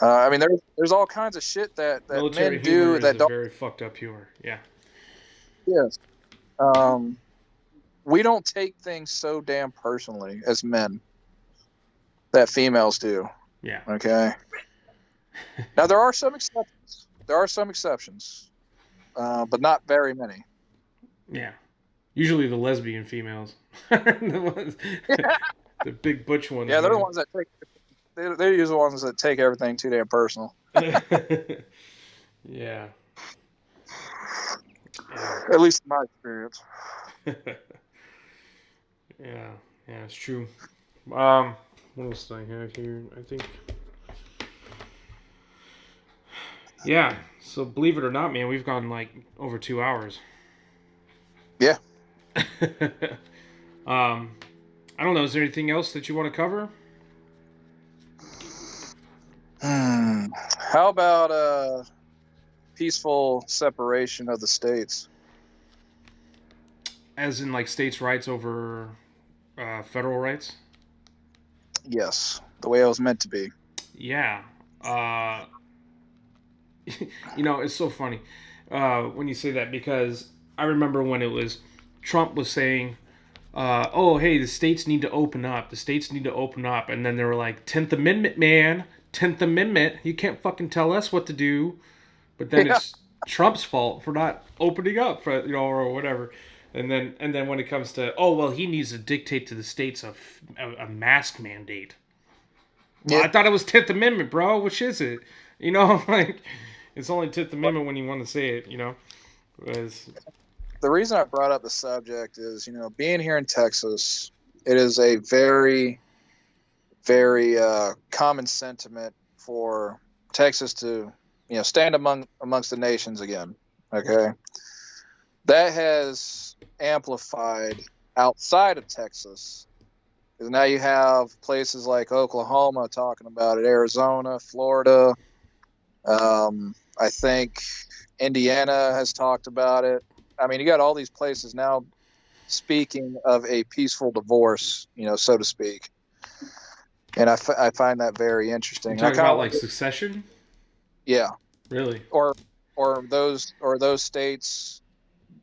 I mean, there's all kinds of shit that military men do that don't. Very fucked up humor. Yeah. Yes. We don't take things so damn personally as men that females do. Yeah. Okay. Now there are some exceptions. But not very many. Yeah. Usually the lesbian females. The big butch ones. Yeah, they're the ones that take. They're usually the ones that take everything too damn personal. Yeah. At least in my experience. Yeah, it's true. What else do I have here? I think. Yeah. So believe it or not, man, we've gone like over 2 hours. Yeah. I don't know. Is there anything else that you want to cover? How about peaceful separation of the states? As in, like, states' rights over federal rights? Yes, the way it was meant to be. Yeah. It's so funny when you say that, because I remember when Trump was saying, oh, hey, the states need to open up. And then they were like, 10th Amendment, man. 10th Amendment. You can't fucking tell us what to do. But then it's Trump's fault for not opening up, or whatever. And then when it comes to, oh, well, he needs to dictate to the states a mask mandate. Well, yeah. I thought it was 10th Amendment, bro. Which is it? Like, it's only 10th Amendment when you want to say it, The reason I brought up the subject is, being here in Texas, it is a very, very common sentiment for Texas to, stand amongst the nations again. Okay. That has amplified outside of Texas, because now you have places like Oklahoma talking about it, Arizona, Florida. I think Indiana has talked about it. I mean, you got all these places now speaking of a peaceful divorce, so to speak. And I find that very interesting. You're talking about like secession? Yeah. Really? Or those states,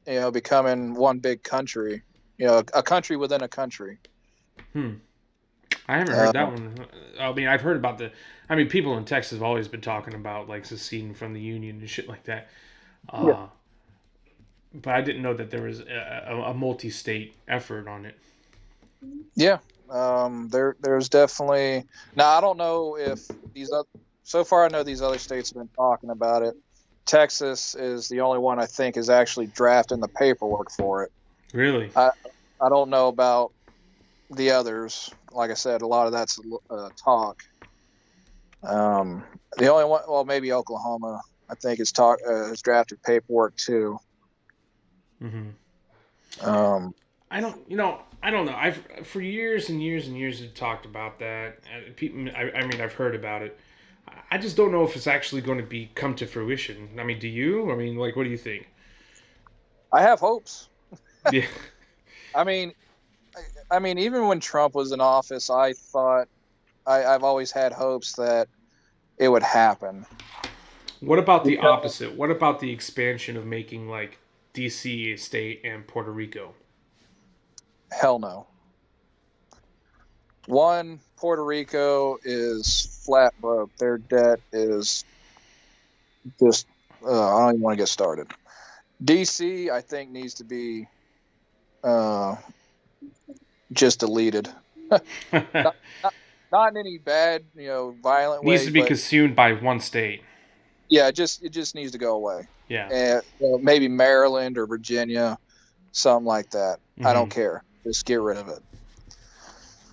becoming one big country, a country within a country. I haven't heard that one. I mean, I've heard about people in Texas have always been talking about like seceding from the Union and shit like that. Yeah. But I didn't know that there was a multi-state effort on it. Yeah. There's definitely. Now, I don't know if so far I know these other states have been talking about it. Texas is the only one I think is actually drafting the paperwork for it. Really? I don't know about the others. Like I said, a lot of that's talk. The only one, well, maybe Oklahoma, I think has drafted paperwork too. Mm-hmm. Um, I don't know. I've for years and years and years have talked about that. People, I mean, I've heard about it. I just don't know if it's actually going to be come to fruition. I mean, do you? I mean, like, what do you think? I have hopes. Yeah. I mean, even when Trump was in office, I thought I've always had hopes that it would happen. What about the Because, opposite? What about the expansion of making like DC a state and Puerto Rico? hell no. One, Puerto Rico is flat broke. Their debt is just, I don't even want to get started. DC, I think, needs to be uh, just deleted. not, not, not in any bad, violent Needs way, to be but consumed by one state. yeah, it just needs to go away. Yeah. And maybe Maryland or Virginia, something like that. I Mm-hmm. don't care. Just get rid of it.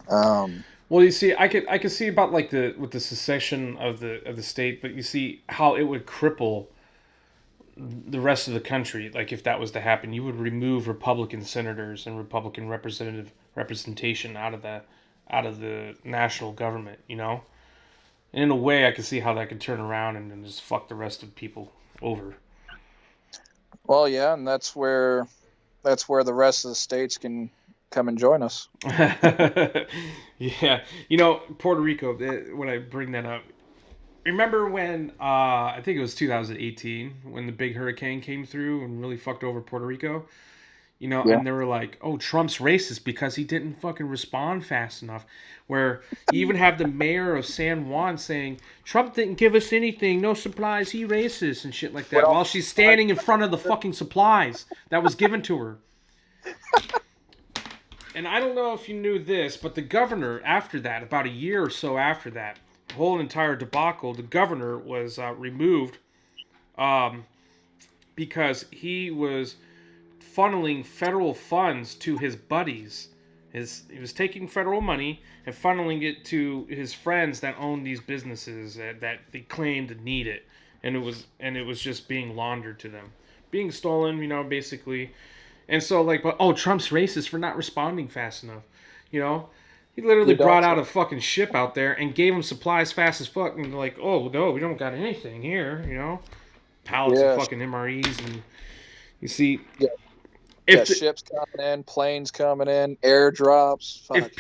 Um, Well, you see, I could see about like the with the secession of the state, but you see how it would cripple the rest of the country. Like if that was to happen, you would remove Republican senators and Republican representation out of the national government. And in a way, I could see how that could turn around and then just fuck the rest of people over. well, yeah, and that's where the rest of the states can come and join us. Yeah, Puerto Rico. When I bring that up, remember when I think it was 2018 when the big hurricane came through and really fucked over Puerto Rico. Yeah. And they were like, "Oh, Trump's racist because he didn't fucking respond fast enough." Where you even have the mayor of San Juan saying Trump didn't give us anything, no supplies, he racist and shit like that, Well, while she's standing in front of the fucking supplies that was given to her. And I don't know if you knew this, but the governor, after that, about a year or so after that, the whole entire debacle, the governor was removed um, because he was funneling federal funds to his buddies. He was taking federal money and funneling it to his friends that own these businesses that they claimed to need it, and it was just being laundered to them, being stolen, basically. And so, like, but Trump's racist for not responding fast enough. You know, he literally you don't. brought out a fucking ship out there and gave them supplies fast as fuck. And like, oh no, we don't got anything here. Pallets of Yeah, fucking MREs, and you see, yeah, yeah. if the, Ships coming in, planes coming in, airdrops. Fuck.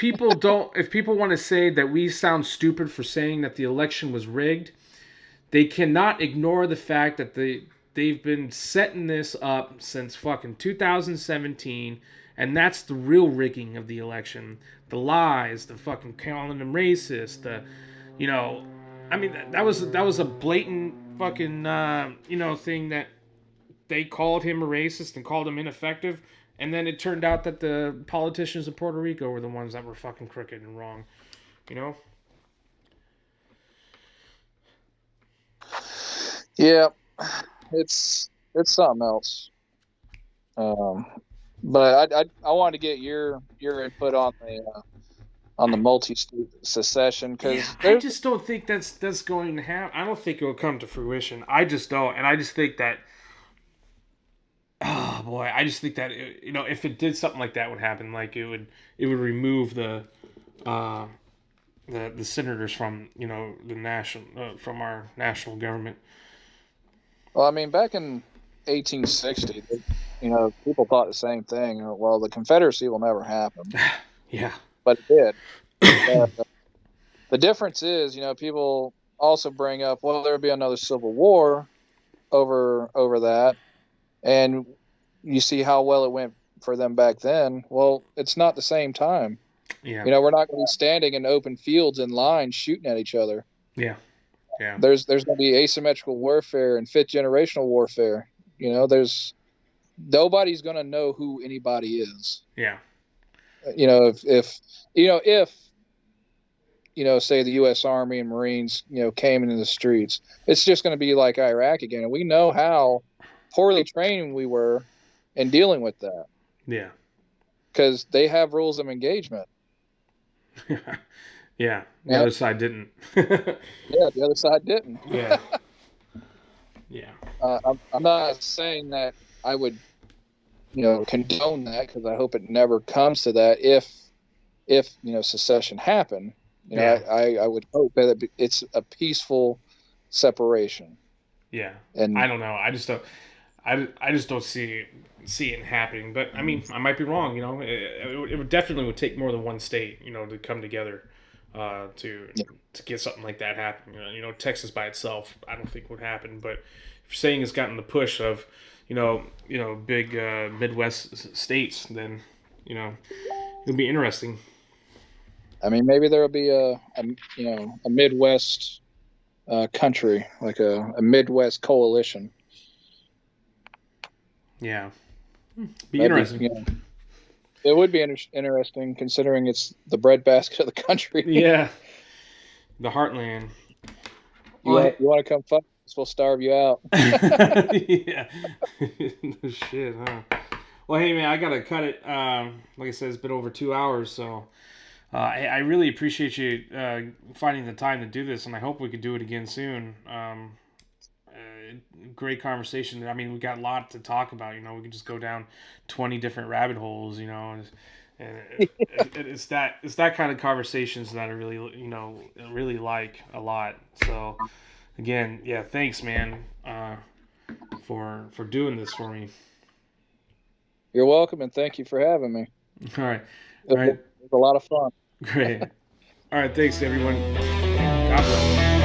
if people want to say that we sound stupid for saying that the election was rigged, they cannot ignore the fact that they've been setting this up since fucking 2017, and that's the real rigging of the election. The lies, the fucking calling them racist, you know, I mean that was a blatant fucking thing that they called him a racist and called him ineffective, and then it turned out that the politicians of Puerto Rico were the ones that were fucking crooked and wrong, you know. Yeah, it's something else. Um, but I wanted to get your input on the multi-state secession Yeah, because I there's just don't think that's going to happen. I don't think it will come to fruition. I just don't, and I just think that, oh boy, I just think that if it did something like that would happen, like it would remove uh, the senators from the national from our national government. well, I mean, back in 1860, people thought the same thing. Well, the Confederacy will never happen, Yeah, but it did. Uh, the difference is, people also bring up, well, there'll be another civil war over that, and you see how well it went for them back then. Well, it's not the same time. yeah, We're not going to be standing in open fields in line shooting at each other. yeah, yeah, There's going to be asymmetrical warfare and fifth generational warfare. There's nobody's going to know who anybody is. yeah, If say the U.S. Army and Marines, came into the streets, it's just going to be like Iraq again. And we know how poorly trained we were in dealing with that yeah. because they have rules of engagement. Yeah, the And other side didn't. yeah, the other side didn't. Yeah, yeah, I'm not saying that I would, condone that, because I hope it never comes to that. If secession happened, yeah, I would hope that it's a peaceful separation. yeah. I And don't know. I just don't see it happening. But I mean, I might be wrong. It would definitely would take more than one state, to come together, to yeah, get something like that happen. Texas by itself, I don't think would happen. But if you're saying it's gotten the push of, big Midwest states, then it'll be interesting. I mean, maybe there'll be a Midwest country, like a Midwest coalition. Yeah, be That'd be, interesting. it would be interesting, considering it's the breadbasket of the country. Yeah, the heartland. You Well, want you want to come fuck us? We'll starve you out. yeah. No shit, huh? Well, hey, man, I gotta cut it. Like I said, it's been over 2 hours, so I really appreciate you finding the time to do this, and I hope we could do it again soon. Great conversation. I mean, we got a lot to talk about. We could just go down 20 different rabbit holes. And it's that kind of conversations that I really really like a lot. So again, yeah, thanks, man, for doing this for me. You're welcome, and thank you for having me. All right, It all right, was a lot of fun. great. All right, thanks everyone. God bless.